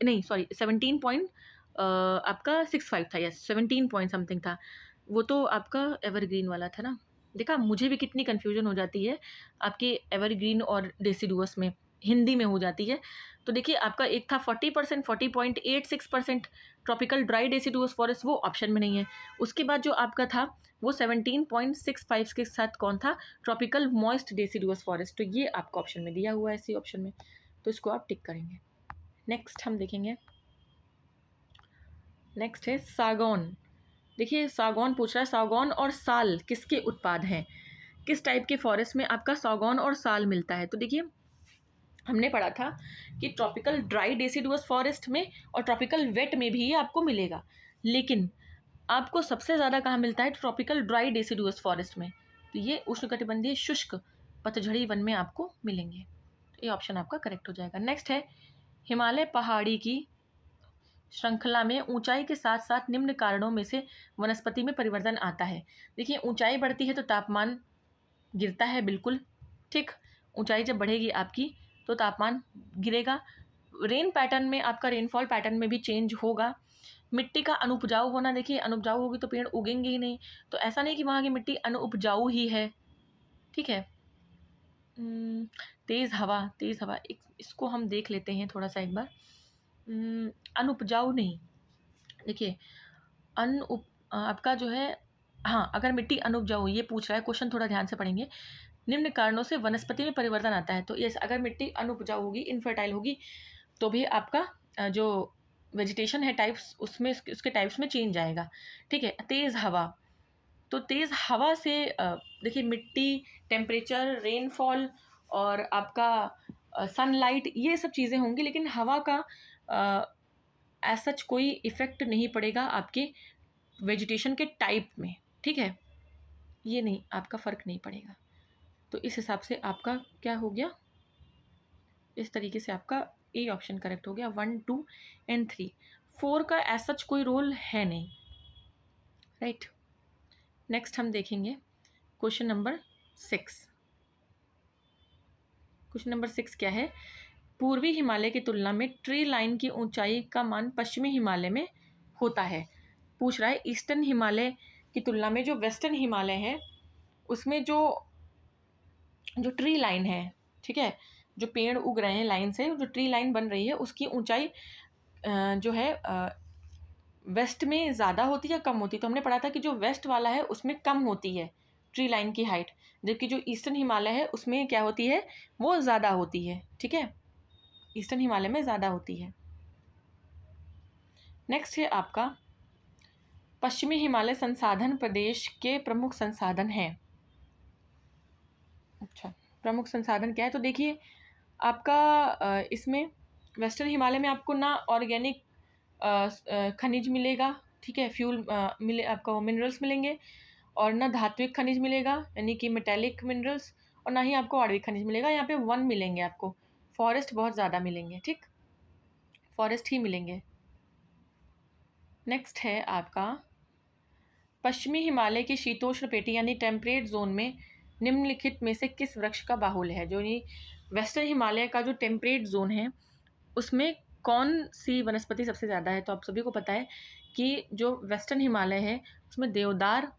नहीं, सॉरी, 17 पॉइंट आपका 65 था, यस 17 पॉइंट समथिंग था, वो तो आपका एवरग्रीन वाला था ना। देखा, मुझे भी कितनी कन्फ्यूजन हो जाती है आपके एवरग्रीन और डेसिडुअस में, हिंदी में हो जाती है। तो देखिए, आपका एक था 40%, 40.86% ट्रॉपिकल ड्राई डेसिडुअस फॉरेस्ट, वो ऑप्शन में नहीं है। उसके बाद जो आपका था वो 17.65 के साथ कौन था? Tropical moist deciduous forest. तो ये आपको ऑप्शन में दिया हुआ है, इसी ऑप्शन में, तो इसको आप टिक करेंगे। नेक्स्ट हम देखेंगे, नेक्स्ट है सागौन। देखिए, सागौन पूछ रहा है सागौन और साल किसके उत्पाद हैं? किस टाइप के फॉरेस्ट में आपका सागौन और साल मिलता है? तो देखिए, हमने पढ़ा था कि ट्रॉपिकल ड्राई डेसिडुअस फॉरेस्ट में और ट्रॉपिकल वेट में भी ये आपको मिलेगा, लेकिन आपको सबसे ज़्यादा कहाँ मिलता है? ट्रॉपिकल ड्राई डेसिडुअस फॉरेस्ट में। तो ये उष्णकटिबंधीय शुष्क पतझड़ी वन में आपको मिलेंगे, तो ये ऑप्शन आपका करेक्ट हो जाएगा। नेक्स्ट है, हिमालय पहाड़ी की श्रृंखला में ऊंचाई के साथ साथ निम्न कारणों में से वनस्पति में परिवर्तन आता है। देखिए, ऊंचाई बढ़ती है तो तापमान गिरता है, बिल्कुल ठीक। ऊंचाई जब बढ़ेगी आपकी तो तापमान गिरेगा। रेन पैटर्न में, आपका रेनफॉल पैटर्न में भी चेंज होगा। मिट्टी का अनुपजाऊ होना, देखिए अनुपजाऊ होगी तो पेड़ उगेंगे ही नहीं, तो ऐसा नहीं कि वहाँ की मिट्टी अनुपजाऊ ही है। ठीक है, तेज़ हवा इसको हम देख लेते हैं थोड़ा सा एक बार। अनुपजाऊ नहीं, देखिए आपका जो है, हाँ, अगर मिट्टी अनुपजाऊ, ये पूछ रहा है क्वेश्चन, थोड़ा ध्यान से पढ़ेंगे। निम्न कारणों से वनस्पति में परिवर्तन आता है, तो ये अगर मिट्टी अनुपजाऊ होगी, इनफर्टाइल होगी, तो भी आपका जो वेजिटेशन है टाइप्स, उसमें उसके टाइप्स में चेंज आएगा। ठीक है, तेज़ हवा, तो तेज़ हवा से देखिए मिट्टी, टेम्परेचर, रेनफॉल और आपका सनलाइट, ये सब चीज़ें होंगी, लेकिन हवा का एज सच कोई इफ़ेक्ट नहीं पड़ेगा आपके वेजिटेशन के टाइप में। ठीक है, ये नहीं, आपका फ़र्क नहीं पड़ेगा। तो इस हिसाब से आपका क्या हो गया, इस तरीके से आपका ए ऑप्शन करेक्ट हो गया। 1, 2 एंड 3। 4 का एज सच कोई रोल है नहीं, राइट। नेक्स्ट हम देखेंगे क्वेश्चन नंबर 6। क्वेश्चन नंबर 6 क्या है, पूर्वी हिमालय की तुलना में ट्री लाइन की ऊंचाई का मान पश्चिमी हिमालय में होता है। पूछ रहा है ईस्टर्न हिमालय की तुलना में जो वेस्टर्न हिमालय है उसमें जो जो ट्री लाइन है, ठीक है, जो पेड़ उग रहे हैं लाइन से, जो ट्री लाइन बन रही है उसकी ऊंचाई जो है वेस्ट में ज़्यादा होती है या कम होती है। तो हमने पढ़ा था कि जो वेस्ट वाला है उसमें कम होती है ट्री लाइन की हाइट, जबकि जो ईस्टर्न हिमालय है उसमें क्या होती है, वो ज़्यादा होती है, ठीक है, ईस्टर्न हिमालय में ज़्यादा होती है। नेक्स्ट है आपका पश्चिमी हिमालय संसाधन प्रदेश के प्रमुख संसाधन हैं। अच्छा, प्रमुख संसाधन क्या है, तो देखिए आपका इसमें वेस्टर्न हिमालय में आपको ना ऑर्गेनिक खनिज मिलेगा, ठीक है, फ्यूल मिले, आपको मिनरल्स मिलेंगे, और ना धात्विक खनिज मिलेगा यानी कि मेटेलिक मिनरल्स, और ना ही आपको आणविक खनिज मिलेगा। यहाँ पे वन मिलेंगे आपको, फॉरेस्ट बहुत ज़्यादा मिलेंगे, ठीक, फॉरेस्ट ही मिलेंगे। नेक्स्ट है आपका पश्चिमी हिमालय की शीतोष्ण पेटी यानी टेम्परेट जोन में निम्नलिखित में से किस वृक्ष का बाहुल्य है। जो ये वेस्टर्न हिमालय का जो टेम्परेट जोन है उसमें कौन सी वनस्पति सबसे ज़्यादा है, तो आप सभी को पता है कि जो वेस्टर्न हिमालय है उसमें देवदार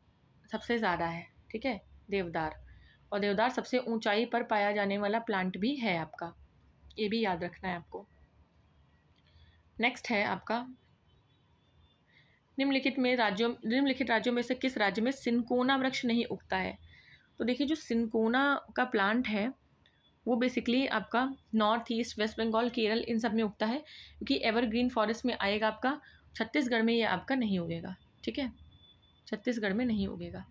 सबसे ज़्यादा है, ठीक है, देवदार, और देवदार सबसे ऊंचाई पर पाया जाने वाला प्लांट भी है आपका, ये भी याद रखना है आपको। नेक्स्ट है आपका निम्नलिखित राज्यों में से किस राज्य में सिनकोना वृक्ष नहीं उगता है। तो देखिए जो सिनकोना का प्लांट है वो बेसिकली आपका नॉर्थ ईस्ट, वेस्ट बंगाल, केरल, इन सब में उगता है, क्योंकि एवरग्रीन फॉरेस्ट में आएगा आपका, छत्तीसगढ़ में ये आपका नहीं उगेगा, ठीक है, छत्तीसगढ़ में नहीं उगेगा।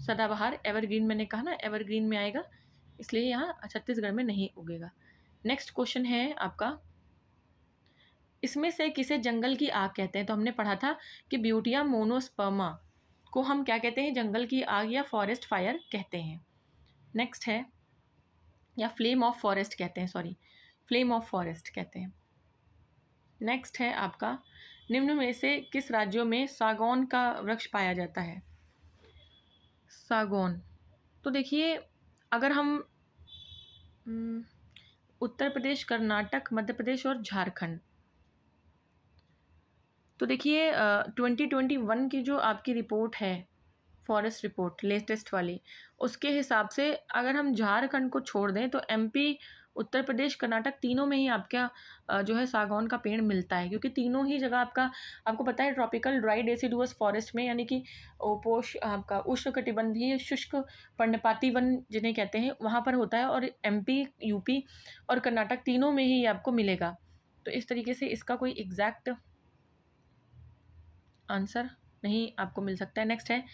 सदाबहार एवरग्रीन मैंने कहा ना, एवरग्रीन में आएगा, इसलिए यहाँ छत्तीसगढ़ में नहीं उगेगा। नेक्स्ट क्वेश्चन है आपका इसमें से किसे जंगल की आग कहते हैं। तो हमने पढ़ा था कि ब्यूटिया मोनोस्पर्मा को हम क्या कहते हैं, जंगल की आग या फॉरेस्ट फायर कहते हैं। नेक्स्ट है, या फ्लेम ऑफ फॉरेस्ट कहते हैं, सॉरी, फ्लेम ऑफ फॉरेस्ट कहते हैं। नेक्स्ट है आपका निम्न में से किस राज्यों में सागौन का वृक्ष पाया जाता है। सागौन, तो देखिए अगर हम उत्तर प्रदेश, कर्नाटक, मध्य प्रदेश और झारखंड, तो देखिए 2021 की जो आपकी रिपोर्ट है, फॉरेस्ट रिपोर्ट लेटेस्ट वाली, उसके हिसाब से अगर हम झारखंड को छोड़ दें तो एमपी, उत्तर प्रदेश, कर्नाटक, तीनों में ही आपका जो है सागौन का पेड़ मिलता है, क्योंकि तीनों ही जगह आपको पता है ट्रॉपिकल ड्राई डेसिडुअस फॉरेस्ट में, यानी कि आपका उष्णकटिबंधीय शुष्क पर्णपाती वन जिन्हें कहते हैं, वहाँ पर होता है, और एमपी, यूपी और कर्नाटक तीनों में ही आपको मिलेगा। तो इस तरीके से इसका कोई एग्जैक्ट आंसर नहीं आपको मिल सकता है। नेक्स्ट है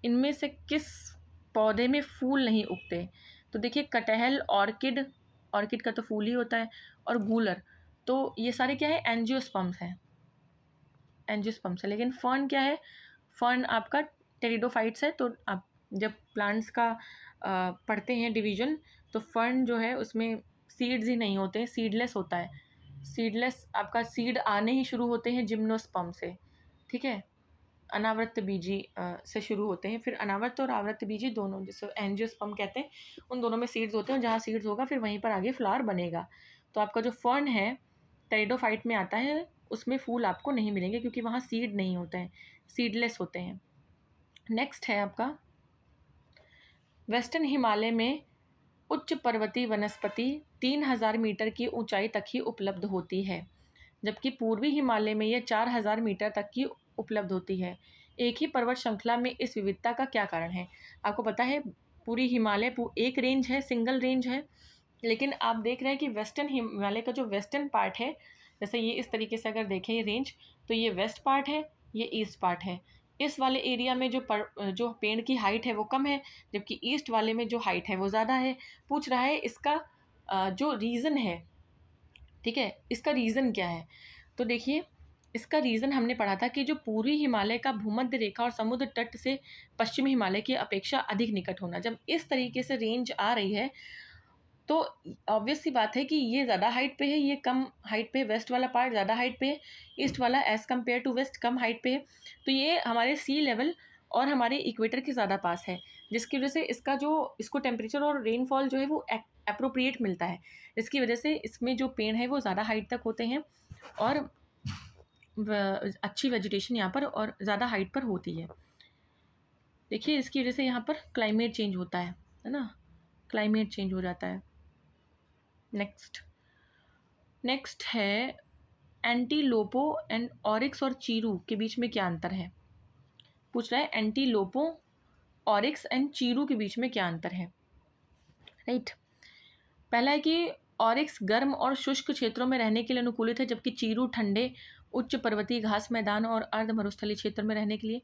इनमें से किस पौधे में फूल नहीं उगते। तो देखिए कटहल, ऑर्किड, ऑर्किड का तो फूल ही होता है, और गूलर, तो ये सारे क्या है, एंजियोस्पर्म्स हैं, एंजियोस्पर्म्स है। लेकिन फर्न क्या है, फर्न आपका टेरिडोफाइट्स है। तो आप जब प्लांट्स का पढ़ते हैं डिवीजन, तो फर्न जो है उसमें सीड्स ही नहीं होते, सीडलेस होता है, सीडलेस आपका सीड आने ही शुरू होते हैं जिम्नोस्पर्म से, ठीक है, अनावृत बीजी से शुरू होते हैं, फिर अनावृत और आवृत बीजी दोनों, जिसे एंजियोस्पर्म कहते हैं, उन दोनों में सीड्स होते हैं, और जहाँ सीड्स होगा फिर वहीं पर आगे फ्लावर बनेगा। तो आपका जो फर्न है टेरिडोफाइट में आता है, उसमें फूल आपको नहीं मिलेंगे क्योंकि वहाँ सीड नहीं होते हैं, सीडलेस होते हैं। नेक्स्ट है आपका वेस्टर्न हिमालय में उच्च पर्वतीय वनस्पति 3000 मीटर की ऊंचाई तक ही उपलब्ध होती है, जबकि पूर्वी हिमालय में यह 4000 मीटर तक की उपलब्ध होती है। एक ही पर्वत श्रृंखला में इस विविधता का क्या कारण है। आपको पता है पूरी हिमालय एक रेंज है, सिंगल रेंज है, लेकिन आप देख रहे हैं कि वेस्टर्न हिमालय का जो वेस्टर्न पार्ट है, जैसे ये इस तरीके से अगर देखें ये रेंज, तो ये वेस्ट पार्ट है, ये ईस्ट पार्ट है। इस वाले एरिया में जो पेड़ की हाइट है वो कम है, जबकि ईस्ट वाले में जो हाइट है वो ज़्यादा है। पूछ रहा है इसका जो रीज़न है, ठीक है, इसका रीज़न क्या है। तो देखिए इसका रीज़न हमने पढ़ा था कि जो पूर्वी हिमालय का भूमध्य रेखा और समुद्र तट से पश्चिमी हिमालय की अपेक्षा अधिक निकट होना। जब इस तरीके से रेंज आ रही है तो ऑब्वियस सी बात है कि ये ज़्यादा हाइट पे है, ये कम हाइट पे है, वेस्ट वाला पार्ट ज़्यादा हाइट पे है, ईस्ट वाला एज़ कम्पेयर टू वेस्ट कम हाइट पे है। तो ये हमारे सी लेवल और हमारे इक्वेटर के ज़्यादा पास है, जिसकी वजह से इसको टेम्परेचर और रेनफॉल जो है वो एप्रोप्रिएट मिलता है, जिसकी वजह से इसमें जो पेड़ है वो ज़्यादा हाइट तक होते हैं और अच्छी वेजिटेशन यहाँ पर और ज़्यादा हाइट पर होती है। देखिए इसकी वजह से यहाँ पर क्लाइमेट चेंज होता है ना, क्लाइमेट चेंज हो जाता है। नेक्स्ट है एंटीलोपो एंड ऑरिक्स और चीरू के बीच में क्या अंतर है। पूछ रहा है एंटीलोपो, ऑरिक्स एंड चीरू के बीच में क्या अंतर है। राइट, पहला है कि ऑरिक्स गर्म और शुष्क क्षेत्रों में रहने के लिए अनुकूलित है, जबकि चीरू ठंडे उच्च पर्वतीय घास मैदान और अर्ध मरुस्थलीय क्षेत्र में रहने के लिए।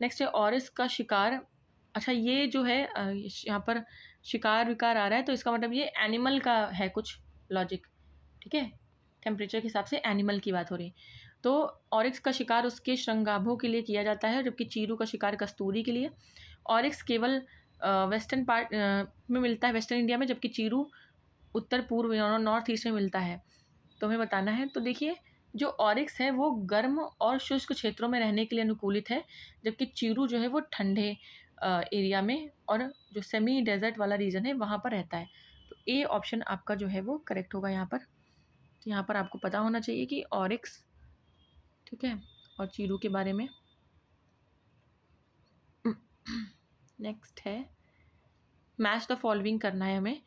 नेक्स्ट है ऑरिक्स का शिकार, अच्छा ये जो है यहाँ पर शिकार विकार आ रहा है तो इसका मतलब ये एनिमल का है कुछ लॉजिक, ठीक है, टेम्परेचर के हिसाब से एनिमल की बात हो रही है। तो ऑरिक्स का शिकार उसके श्रृंगाभों के लिए किया जाता है, जबकि चीरू का शिकार कस्तूरी के लिए। ऑरिक्स केवल वेस्टर्न पार्ट में मिलता है, वेस्टर्न इंडिया में, जबकि चीरू उत्तर पूर्व नॉर्थ ईस्ट में मिलता है। तो हमें बताना है, तो देखिए जो ऑरिक्स है वो गर्म और शुष्क क्षेत्रों में रहने के लिए अनुकूलित है, जबकि चीरू जो है वो ठंडे एरिया में और जो सेमी डेजर्ट वाला रीजन है वहाँ पर रहता है। तो ए ऑप्शन आपका जो है वो करेक्ट होगा यहाँ पर। तो यहाँ पर आपको पता होना चाहिए कि ऑरिक्स, ठीक है, और चीरू के बारे में। नेक्स्ट है मैच द फॉलोइंग करना है हमें।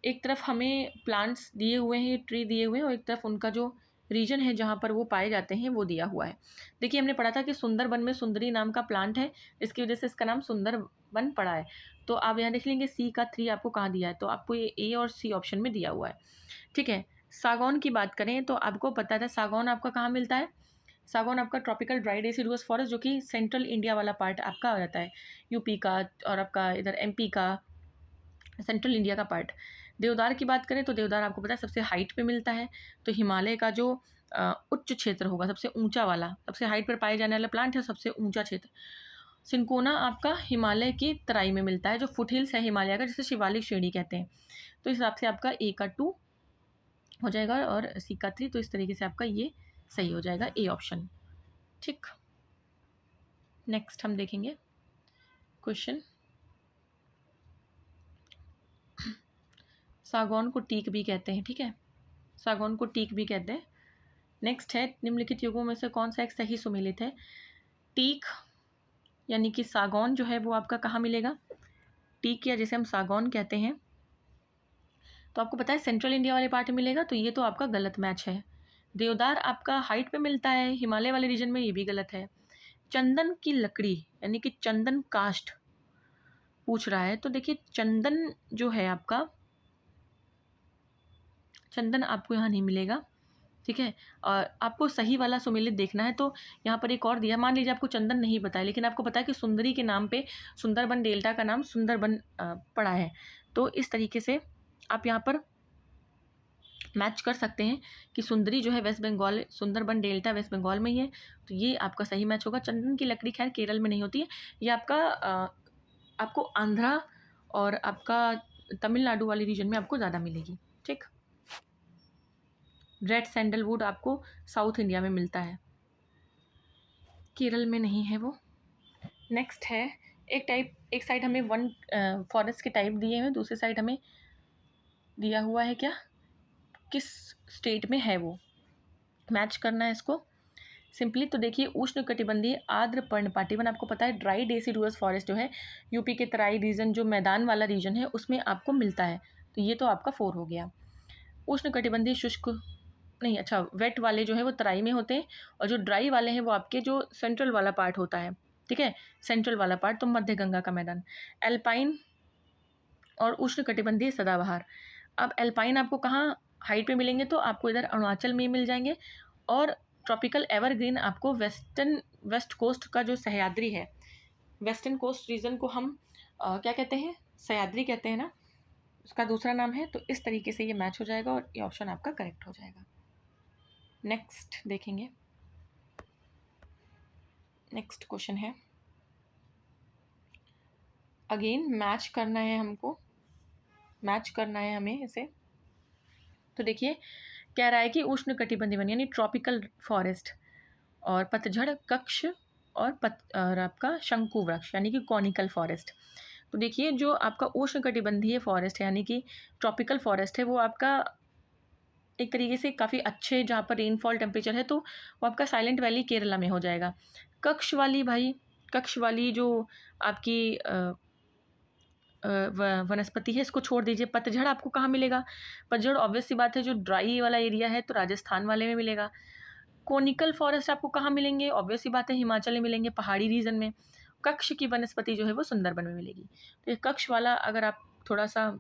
एक तरफ हमें प्लांट्स दिए हुए हैं, ट्री दिए हुए हैं, और एक तरफ उनका जो रीजन है जहाँ पर वो पाए जाते हैं वो दिया हुआ है। देखिए हमने पढ़ा था कि सुंदरबन में सुंदरी नाम का प्लांट है, इसकी वजह से इसका नाम सुंदरबन पड़ा है। तो आप यहाँ देख लेंगे सी का 3 आपको कहाँ दिया है, तो आपको ये ए और सी ऑप्शन में दिया हुआ है, ठीक है। सागौन की बात करें तो आपको पता था सागौन आपका कहाँ मिलता है। सागौन आपका ट्रॉपिकल ड्राई डेसिडुअस फॉरेस्ट, जो कि सेंट्रल इंडिया वाला पार्ट आपका आ जाता है, यूपी का और आपका इधर एमपी का, सेंट्रल इंडिया का पार्ट। देवदार की बात करें तो देवदार आपको पता है सबसे हाइट पे मिलता है, तो हिमालय का जो उच्च क्षेत्र होगा, सबसे ऊंचा वाला, सबसे हाइट पर पाए जाने वाला प्लांट है, सबसे ऊंचा क्षेत्र। सिंकोना आपका हिमालय की तराई में मिलता है, जो फुट हिल्स है हिमालय का, जिसे शिवालिक श्रेणी कहते हैं। तो इस हिसाब से आपका ए का 2 हो जाएगा और सी का 3, तो इस तरीके से आपका ये सही हो जाएगा, ए ऑप्शन, ठीक। नेक्स्ट हम देखेंगे क्वेश्चन, सागौन को टीक भी कहते हैं, ठीक है, सागौन को टीक भी कहते हैं। नेक्स्ट है निम्नलिखित युगों में से कौन सा एक सही सुमेलित है। टीक यानी कि सागौन जो है वो आपका कहाँ मिलेगा, टीक या जिसे हम सागौन कहते हैं, तो आपको पता है सेंट्रल इंडिया वाले पार्ट में मिलेगा, तो ये तो आपका गलत मैच है। देवदार आपका हाइट पे मिलता है हिमालय वाले रीजन में, ये भी गलत है। चंदन की लकड़ी यानी कि चंदन काष्ठ पूछ रहा है, तो देखिए चंदन जो है आपका, चंदन आपको यहाँ नहीं मिलेगा, ठीक है। और आपको सही वाला सुमेलित देखना है तो यहाँ पर एक और दिया, मान लीजिए आपको चंदन नहीं पता है, लेकिन आपको पता है कि सुंदरी के नाम पे सुंदरबन डेल्टा का नाम सुंदरबन पड़ा है, तो इस तरीके से आप यहाँ पर मैच कर सकते हैं कि सुंदरी जो है वेस्ट बंगाल, सुंदरबन डेल्टा वेस्ट बंगाल में ही है, तो ये आपका सही मैच होगा। चंदन की लकड़ी खैर केरल में नहीं होती है, ये आपका आपको आंध्रा और आपका तमिलनाडु वाले रीजन में आपको ज़्यादा मिलेगी, ठीक। रेड सैंडलवुड आपको साउथ इंडिया में मिलता है, केरल में नहीं है वो। नेक्स्ट है एक साइड हमें वन फॉरेस्ट के टाइप दिए हैं, दूसरी साइड हमें दिया हुआ है क्या, किस स्टेट में है वो मैच करना है इसको सिंपली। तो देखिए उष्णकटिबंधीय आर्द्र पर्णपाती वन, आपको पता है ड्राई डेसिडुअस फॉरेस्ट जो है यूपी के तराई रीजन, जो मैदान वाला रीजन है, उसमें आपको मिलता है, तो ये तो आपका 4 हो गया। उष्णकटिबंधीय शुष्क नहीं, अच्छा वेट वाले जो है वो तराई में होते हैं, और जो ड्राई वाले हैं वो आपके जो सेंट्रल वाला पार्ट होता है, ठीक है, सेंट्रल वाला पार्ट, तो मध्य गंगा का मैदान। एल्पाइन और उष्णकटिबंधीय सदाबहार, अब एल्पाइन आपको कहाँ हाइट पे मिलेंगे, तो आपको इधर अरुणाचल में मिल जाएंगे, और ट्रॉपिकल एवरग्रीन आपको वेस्ट कोस्ट का जो सह्याद्री है, वेस्टर्न कोस्ट रीजन को हम क्या कहते हैं, सह्याद्री कहते हैं ना, उसका दूसरा नाम है। तो इस तरीके से ये मैच हो जाएगा और ये ऑप्शन आपका करेक्ट हो जाएगा। नेक्स्ट देखेंगे नेक्स्ट क्वेश्चन है, अगेन मैच करना है हमको, मैच करना है हमें इसे। तो देखिए कह रहा है कि उष्ण कटिबंधीय वन यानी ट्रॉपिकल फॉरेस्ट और पतझड़ कक्ष और आपका शंकु वृक्ष यानी कि कॉनिकल फॉरेस्ट। तो देखिए जो आपका उष्ण कटिबंधीय फॉरेस्ट है यानी कि ट्रॉपिकल फॉरेस्ट है वो आपका एक तरीके से काफ़ी अच्छे जहाँ पर रेनफॉल टेम्परेचर है तो वो आपका साइलेंट वैली केरला में हो जाएगा। कक्ष वाली भाई, कक्ष वाली जो आपकी वनस्पति है इसको छोड़ दीजिए। पतझड़ आपको कहाँ मिलेगा? पतझड़ ऑब्वियस सी बात है जो ड्राई वाला एरिया है तो राजस्थान वाले में मिलेगा। कोनिकल फॉरेस्ट आपको कहाँ मिलेंगे? ऑब्वियस सी बात है हिमाचल में मिलेंगे, पहाड़ी रीजन में। कक्ष की वनस्पति जो है वो सुंदरबन में मिलेगी। तो ये कक्ष वाला अगर आप थोड़ा सा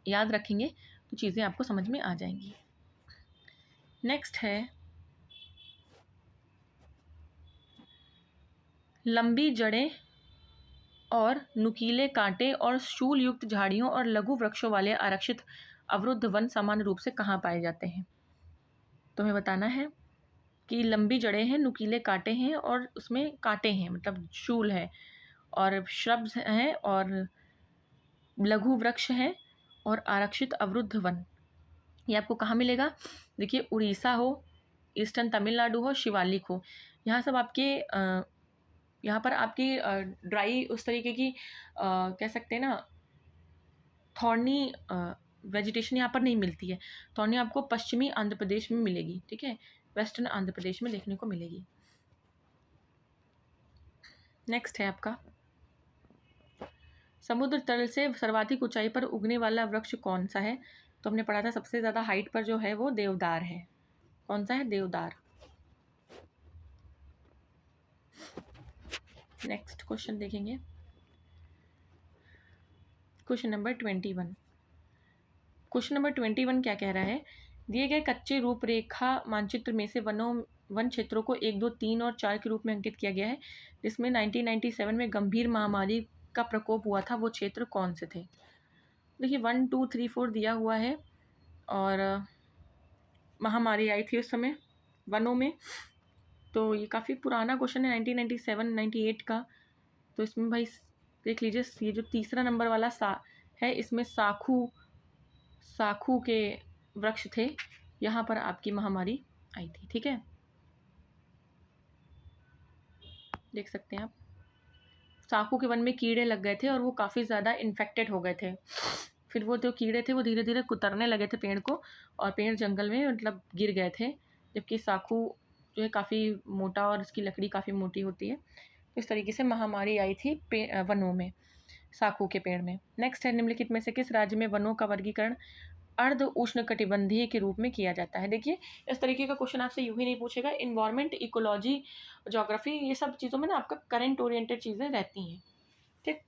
याद रखेंगे तो चीज़ें आपको समझ में आ जाएंगी। नेक्स्ट है लंबी जड़ें और नुकीले कांटे और शूल युक्त झाड़ियों और लघु वृक्षों वाले आरक्षित अवरुद्ध वन सामान्य रूप से कहाँ पाए जाते हैं? तुम्हें बताना है कि लंबी जड़ें हैं, नुकीले कांटे हैं और उसमें कांटे हैं मतलब शूल है, और श्रब्स हैं और लघु वृक्ष हैं और आरक्षित अवरुद्ध वन। ये आपको कहाँ मिलेगा? देखिए उड़ीसा हो, ईस्टर्न तमिलनाडु हो, शिवालिक हो, यहाँ सब आपके यहाँ पर आपकी ड्राई उस तरीके की कह सकते हैं ना थॉर्नी वेजिटेशन यहाँ पर नहीं मिलती है। थॉर्नी आपको पश्चिमी आंध्र प्रदेश में मिलेगी, ठीक है, वेस्टर्न आंध्र प्रदेश में देखने को मिलेगी। नेक्स्ट है आपका समुद्र तल से सर्वाधिक ऊंचाई पर उगने वाला वृक्ष कौन सा है? तो हमने पढ़ा था सबसे ज़्यादा हाइट पर जो है वो देवदार है। कौन सा है? देवदार। नेक्स्ट क्वेश्चन देखेंगे, क्वेश्चन नंबर 21। क्वेश्चन नंबर 21 क्या कह रहा है? दिए गए कच्चे रूपरेखा मानचित्र में से वन क्षेत्रों को 1, 2, 3 और 4 के रूप में अंकित किया गया है, जिसमें 1997 में गंभीर महामारी का प्रकोप हुआ था, वो क्षेत्र कौन से थे? देखिए 1, 2, 3, 4 दिया हुआ है और महामारी आई थी उस समय वनों में। तो ये काफ़ी पुराना क्वेश्चन है 1997 98 का। तो इसमें भाई देख लीजिए ये जो तीसरा नंबर वाला है इसमें साखू के वृक्ष थे, यहाँ पर आपकी महामारी आई थी, ठीक है, देख सकते हैं आप। साखू के वन में कीड़े लग गए थे और वो काफ़ी ज़्यादा इन्फेक्टेड हो गए थे। फिर वो जो कीड़े थे वो धीरे धीरे कुतरने लगे थे पेड़ को और पेड़ जंगल में मतलब गिर गए थे, जबकि साखू जो है काफ़ी मोटा और इसकी लकड़ी काफ़ी मोटी होती है। तो इस तरीके से महामारी आई थी वनों में साखू के पेड़ में। नेक्स्ट है निम्नलिखित में से किस राज्य में वनों का वर्गीकरण अर्ध उष्णकटिबंधीय के रूप में किया जाता है? देखिए इस तरीके का क्वेश्चन आपसे यूं ही नहीं पूछेगा। इन्वायरमेंट, इकोलॉजी, ज्योग्राफी, ये सब चीज़ों में ना आपका करंट ओरिएंटेड चीज़ें रहती हैं, ठीक।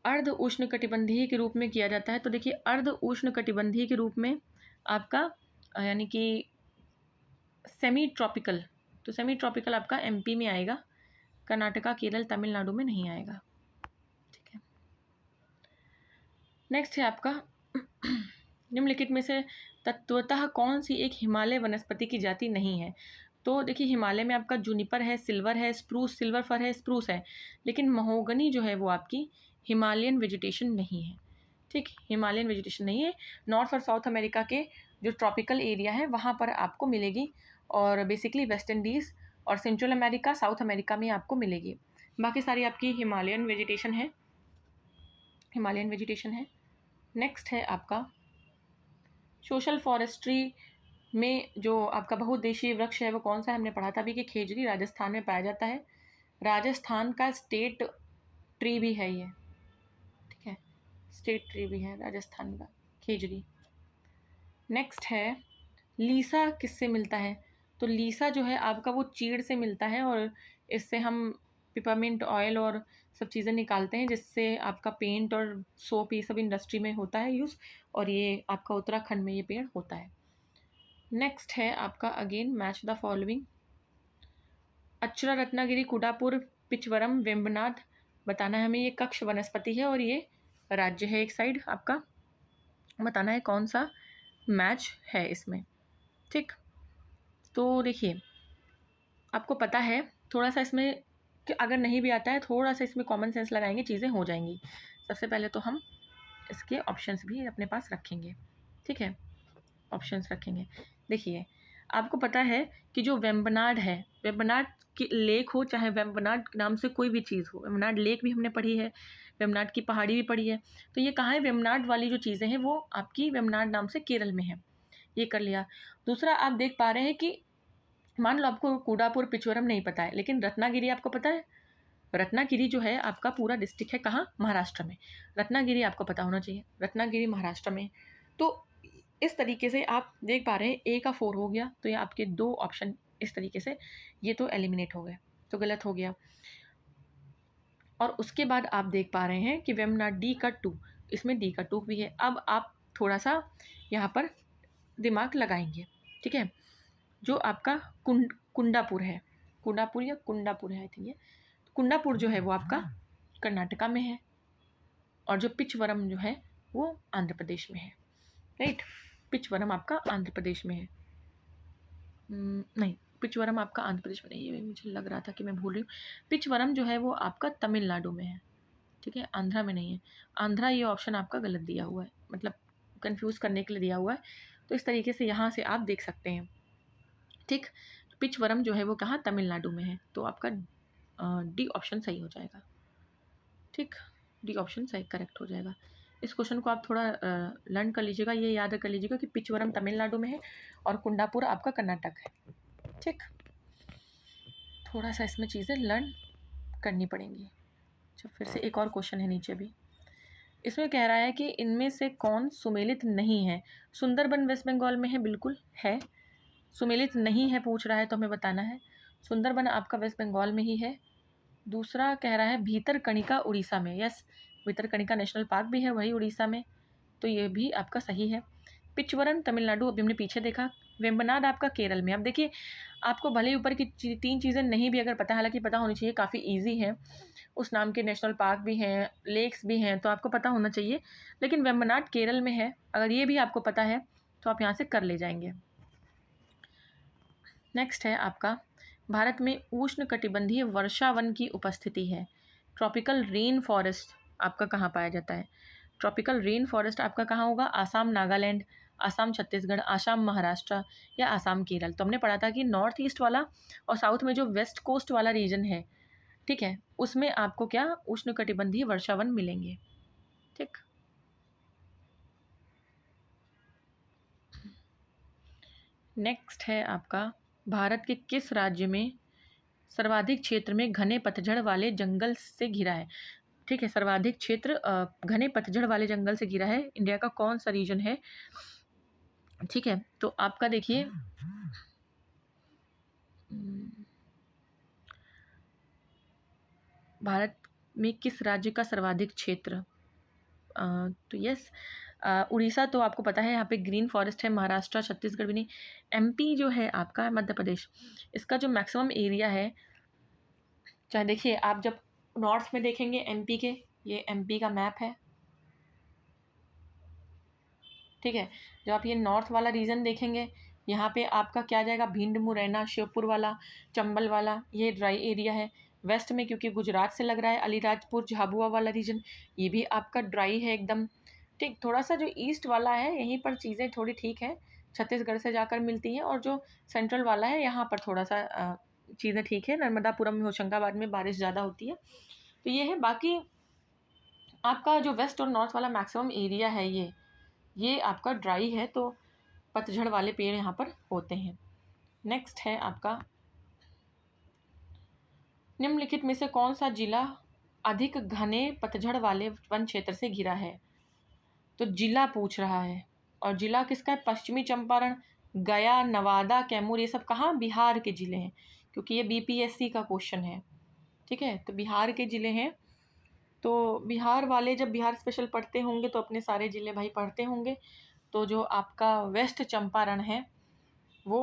अर्ध उष्णकटिबंधीय के रूप में किया जाता है तो देखिए अर्ध उष्णकटिबंधीय के रूप में आपका यानी कि सेमी ट्रॉपिकल, तो सेमी ट्रॉपिकल आपका एमपी में आएगा, कर्नाटका, केरल, तमिलनाडु में नहीं आएगा, ठीक है। नेक्स्ट है आपका निम्नलिखित में से तत्वतः कौन सी एक हिमालय वनस्पति की जाति नहीं है? तो देखिए हिमालय में आपका जूनिपर है, सिल्वर है, स्प्रूस, सिल्वर फर है, स्प्रूस है, लेकिन महोगनी जो है वो आपकी हिमालयन वेजिटेशन नहीं है, ठीक, हिमालयन वेजिटेशन नहीं है। नॉर्थ और साउथ अमेरिका के जो ट्रॉपिकल एरिया है वहाँ पर आपको मिलेगी और बेसिकली वेस्ट इंडीज़ और सेंट्रल अमेरिका, साउथ अमेरिका में आपको मिलेगी। बाकी सारी आपकी हिमालयन वेजिटेशन है, हिमालयन वेजिटेशन है। नेक्स्ट है आपका सोशल फॉरेस्ट्री में जो आपका बहुउद्देशीय वृक्ष है वो कौन सा है? हमने पढ़ा था अभी कि खेजड़ी राजस्थान में पाया जाता है, राजस्थान का स्टेट ट्री भी है ये, ठीक है, स्टेट ट्री भी है राजस्थान का खेजड़ी। नेक्स्ट है लीसा किससे मिलता है? तो लीसा जो है आपका वो चीड़ से मिलता है और इससे हम पिपरमिंट ऑयल और सब चीज़ें निकालते हैं जिससे आपका पेंट और सोप ये सब इंडस्ट्री में होता है यूज़, और ये आपका उत्तराखंड में ये पेड़ होता है। नेक्स्ट है आपका अगेन मैच द फॉलोइंग, अचरा, रत्नागिरी, कुडापुर, पिचवरम, वेम्बनाथ, बताना है हमें ये कक्ष वनस्पति है और ये राज्य है एक साइड आपका, बताना है कौन सा मैच है इसमें, ठीक। तो देखिए आपको पता है, थोड़ा सा इसमें कि अगर नहीं भी आता है थोड़ा सा इसमें कॉमन सेंस लगाएंगे, चीज़ें हो जाएंगी। सबसे पहले तो हम इसके ऑप्शंस भी अपने पास रखेंगे, ठीक है, ऑप्शंस रखेंगे। देखिए, आपको पता है कि जो वेम्बनाड है, वेम्बनाड की लेक हो चाहे वेम्बनाड नाम से कोई भी चीज़ हो, वेम्बनाड लेक भी हमने पढ़ी है, वेम्बनाड की पहाड़ी भी पढ़ी है। तो ये कहाँ है, वेम्बनाड वाली जो चीज़ें हैं वो आपकी वेम्बनाड नाम से केरल में है, ये कर लिया। दूसरा आप देख पा रहे हैं कि मान लो आपको कूडापुर पिचवरम नहीं पता है, लेकिन रत्नागिरी आपको पता है। रत्नागिरी जो है आपका पूरा डिस्ट्रिक्ट है कहाँ, महाराष्ट्र में। रत्नागिरी आपको पता होना चाहिए, रत्नागिरी महाराष्ट्र में। तो इस तरीके से आप देख पा रहे हैं ए का 4 हो गया, तो ये आपके 2 ऑप्शन इस तरीके से ये तो एलिमिनेट हो गए, तो गलत हो गया। और उसके बाद आप देख पा रहे हैं कि वेमनाड डी का 2, इसमें डी का 2 भी है। अब आप थोड़ा सा यहाँ पर दिमाग लगाएंगे, ठीक है। जो आपका कुंडापुर है, कुंडापुर या कुंडापुर है आई थिंक, ये कुंडापुर जो है वो आपका कर्नाटका में है, और जो पिचवरम जो है वो आंध्र प्रदेश में है, राइट। पिचवरम आपका आंध्र प्रदेश में है, नहीं, पिचवरम आपका आंध्र प्रदेश में नहीं है, मुझे लग रहा था कि मैं भूल रही हूँ। पिचवरम जो है वो आपका तमिलनाडु में है, ठीक है, आंध्रा में नहीं है। आंध्रा ये ऑप्शन आपका गलत दिया हुआ है, मतलब कंफ्यूज करने के लिए दिया हुआ है। तो इस तरीके से यहाँ से आप देख सकते हैं, ठीक। पिचवरम जो है वो कहाँ, तमिलनाडु में है, तो आपका डी ऑप्शन सही हो जाएगा, ठीक। डी ऑप्शन सही करेक्ट हो जाएगा। इस क्वेश्चन को आप थोड़ा लर्न कर लीजिएगा, ये याद कर लीजिएगा कि पिचवरम तमिलनाडु में है और कुंडापुर आपका कर्नाटक है, ठीक। थोड़ा सा इसमें चीज़ें लर्न करनी पड़ेंगी। अच्छा, फिर से एक और क्वेश्चन है नीचे भी, इसमें कह रहा है कि इनमें से कौन सुमेलित नहीं है। सुंदरबन वेस्ट बंगाल में है, बिल्कुल है। सुमेलित नहीं है पूछ रहा है तो हमें बताना है। सुंदरबन आपका वेस्ट बंगाल में ही है। दूसरा कह रहा है भीतरकनिका उड़ीसा में, यस, भीतरकनिका नेशनल पार्क भी है, वही उड़ीसा में, तो ये भी आपका सही है। पिचवरम तमिलनाडु अभी हमने पीछे देखा। वेम्बनाड आपका केरल में। अब देखिए, आपको भले ही ऊपर की 3 चीज़ें नहीं भी अगर पता है, हालांकि पता होनी चाहिए, काफ़ी ईजी है, उस नाम के नेशनल पार्क भी हैं, लेक्स भी हैं, तो आपको पता होना चाहिए। लेकिन वेम्बनाड केरल में है, अगर ये भी आपको पता है तो आप यहाँ से कर ले जाएंगे। नेक्स्ट है आपका, भारत में उष्णकटिबंधीय वर्षावन की उपस्थिति है। ट्रॉपिकल रेन फॉरेस्ट आपका कहाँ पाया जाता है। ट्रॉपिकल रेन फॉरेस्ट आपका कहाँ होगा, आसाम नागालैंड, आसाम छत्तीसगढ़, आसाम महाराष्ट्र या आसाम केरल। तो हमने पढ़ा था कि नॉर्थ ईस्ट वाला और साउथ में जो वेस्ट कोस्ट वाला रीजन है, ठीक है, उसमें आपको क्या उष्णकटिबंधीय वर्षावन मिलेंगे, ठीक। नेक्स्ट है आपका, भारत के किस राज्य में सर्वाधिक क्षेत्र में घने पतझड़ वाले जंगल से घिरा है। ठीक है, सर्वाधिक क्षेत्र घने पतझड़ वाले जंगल से घिरा है, इंडिया का कौन सा रीजन है, ठीक है। तो आपका देखिए, भारत में किस राज्य का सर्वाधिक क्षेत्र, तो यस, उड़ीसा तो आपको पता है, यहाँ पे ग्रीन फॉरेस्ट है। महाराष्ट्र, छत्तीसगढ़ भी नहीं। एमपी जो है आपका, मध्य प्रदेश, इसका जो मैक्सिमम एरिया है, चाहे देखिए आप जब नॉर्थ में देखेंगे एमपी के, ये एमपी का मैप है, ठीक है। जब आप ये नॉर्थ वाला रीजन देखेंगे, यहाँ पे आपका क्या जाएगा, भिंड, मुरैना, श्योपुर वाला, चंबल वाला, ये ड्राई एरिया है। वेस्ट में क्योंकि गुजरात से लग रहा है, अलीराजपुर, झाबुआ वाला रीजन, ये भी आपका ड्राई है एकदम, ठीक। थोड़ा सा जो ईस्ट वाला है, यहीं पर चीज़ें थोड़ी ठीक है, छत्तीसगढ़ से जाकर मिलती हैं, और जो सेंट्रल वाला है यहाँ पर थोड़ा सा चीज़ें ठीक है, नर्मदापुरम में, होशंगाबाद में बारिश ज़्यादा होती है, तो ये है। बाकी आपका जो वेस्ट और नॉर्थ वाला मैक्सिमम एरिया है, ये आपका ड्राई है, तो पतझड़ वाले पेड़ यहाँ पर होते हैं। नेक्स्ट है आपका, निम्नलिखित में से कौन सा जिला अधिक घने पतझड़ वाले वन क्षेत्र से घिरा है। तो जिला पूछ रहा है, और जिला किसका है, पश्चिमी चंपारण, गया, नवादा, कैमूर, ये सब कहाँ, बिहार के ज़िले हैं, क्योंकि ये बीपीएससी का क्वेश्चन है, ठीक है। तो बिहार के ज़िले हैं, तो बिहार वाले जब बिहार स्पेशल पढ़ते होंगे तो अपने सारे ज़िले भाई पढ़ते होंगे। तो जो आपका वेस्ट चंपारण है वो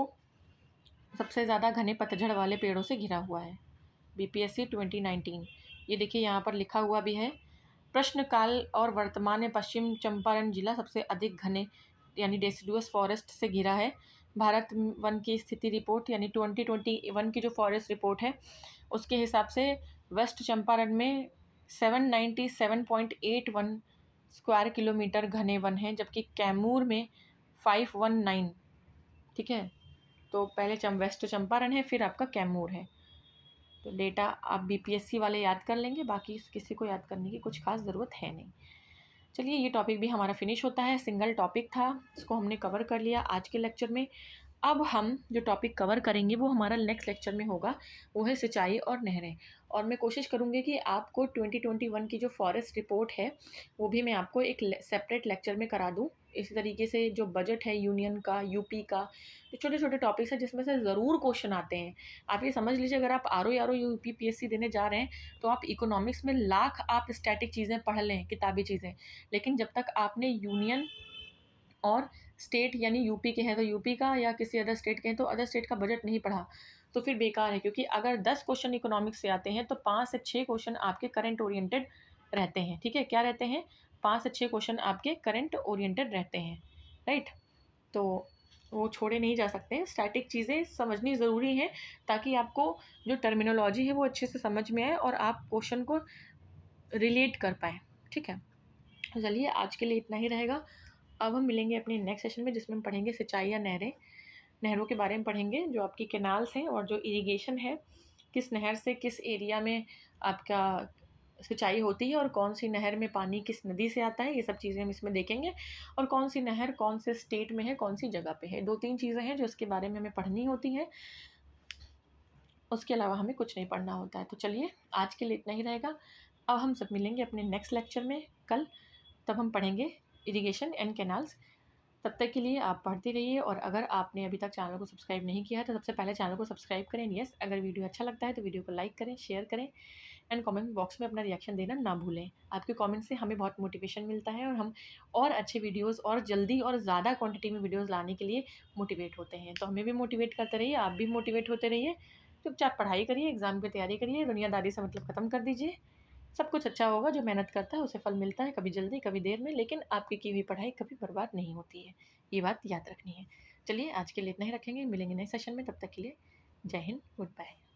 सबसे ज़्यादा घने पतझड़ वाले पेड़ों से घिरा हुआ है, बीपीएससी 2019। ये देखिए यहाँ पर लिखा हुआ भी है, प्रश्नकाल और वर्तमान में पश्चिम चंपारण जिला सबसे अधिक घने यानी डेसिडुअस फॉरेस्ट से घिरा है, भारत वन की स्थिति रिपोर्ट यानी 2021 की जो फॉरेस्ट रिपोर्ट है उसके हिसाब से वेस्ट चंपारण में 797.81 स्क्वायर किलोमीटर घने वन हैं, जबकि कैमूर में 519। ठीक है, तो पहले वेस्ट चंपारण है, फिर आपका कैमूर है। तो डेटा आप बीपीएससी वाले याद कर लेंगे, बाकी किसी को याद करने की कुछ खास ज़रूरत है नहीं। चलिए, ये टॉपिक भी हमारा फिनिश होता है। सिंगल टॉपिक था, इसको हमने कवर कर लिया आज के लेक्चर में। अब हम जो टॉपिक कवर करेंगे वो हमारा नेक्स्ट लेक्चर में होगा, वो है सिंचाई और नहरें। और मैं कोशिश करूँगी कि आपको 2021 की जो फॉरेस्ट रिपोर्ट है वो भी मैं आपको एक सेपरेट लेक्चर में करा दूँ। इसी तरीके से जो बजट है यूनियन का, यूपी का, जो छोटे छोटे टॉपिक्स हैं जिसमें से ज़रूर क्वेश्चन आते हैं। आप ये समझ लीजिए, अगर आप आर ओ यूपीपीएससी देने जा रहे हैं तो आप इकोनॉमिक्स में लाख आप स्टैटिक चीज़ें पढ़ लें, किताबी चीज़ें, लेकिन जब तक आपने यूनियन और स्टेट यानी यूपी के हैं तो यूपी का, या किसी अदर स्टेट के हैं तो अदर स्टेट का बजट नहीं पढ़ा तो फिर बेकार है। क्योंकि अगर 10 क्वेश्चन इकोनॉमिक्स से आते हैं तो 5 से 6 क्वेश्चन आपके करंट ओरिएंटेड रहते हैं। ठीक है, क्या रहते हैं? 5 से 6 क्वेश्चन आपके करंट ओरिएंटेड रहते हैं, राइट? तो वो छोड़े नहीं जा सकते हैं। स्टैटिक चीज़ें समझनी ज़रूरी है ताकि आपको जो टर्मिनोलॉजी है वो अच्छे से समझ में आए और आप क्वेश्चन को रिलेट कर पाएँ। ठीक है, तो चलिए आज के लिए इतना ही रहेगा। अब हम मिलेंगे अपने नेक्स्ट सेशन में, जिसमें हम पढ़ेंगे सिंचाई या नहरें। नहरों के बारे में पढ़ेंगे, जो आपकी कैनाल्स हैं और जो इरिगेशन है, किस नहर से किस एरिया में आपका सिंचाई होती है और कौन सी नहर में पानी किस नदी से आता है, ये सब चीज़ें हम इसमें देखेंगे। और कौन सी नहर कौन से स्टेट में है, कौन सी जगह पे है, 2-3 चीज़ें हैं जो इसके बारे में हमें पढ़नी होती हैं। उसके अलावा हमें कुछ नहीं पढ़ना होता है। तो चलिए आज के लिए इतना ही रहेगा। अब हम सब मिलेंगे अपने नेक्स्ट लेक्चर में कल, तब हम पढ़ेंगे इरिगेशन एंड कैनाल्स। तब तक के लिए आप पढ़ते रहिए, और अगर आपने अभी तक चैनल को सब्सक्राइब नहीं किया है तो सबसे पहले चैनल को सब्सक्राइब करें। यस, अगर वीडियो अच्छा लगता है तो वीडियो को लाइक करें, शेयर करें, एंड कमेंट बॉक्स में अपना रिएक्शन देना ना भूलें। आपके कमेंट से हमें बहुत मोटिवेशन मिलता है और हम और अच्छे वीडियोस और जल्दी और ज़्यादा क्वांटिटी में वीडियोस लाने के लिए मोटिवेट होते हैं। तो हमें भी मोटिवेट करते रहिए, आप भी मोटिवेट होते रहिए। चुपचाप पढ़ाई करिए, एग्ज़ाम की तैयारी करिए, दुनियादारी से मतलब ख़त्म कर दीजिए। सब कुछ अच्छा होगा। जो मेहनत करता है उसे फल मिलता है, कभी जल्दी कभी देर में, लेकिन आपकी की हुई पढ़ाई कभी बर्बाद नहीं होती है। ये बात याद रखनी है। चलिए आज के लिए इतना ही रखेंगे, मिलेंगे नए सेशन में। तब तक के लिए जय हिंद, गुड बाय।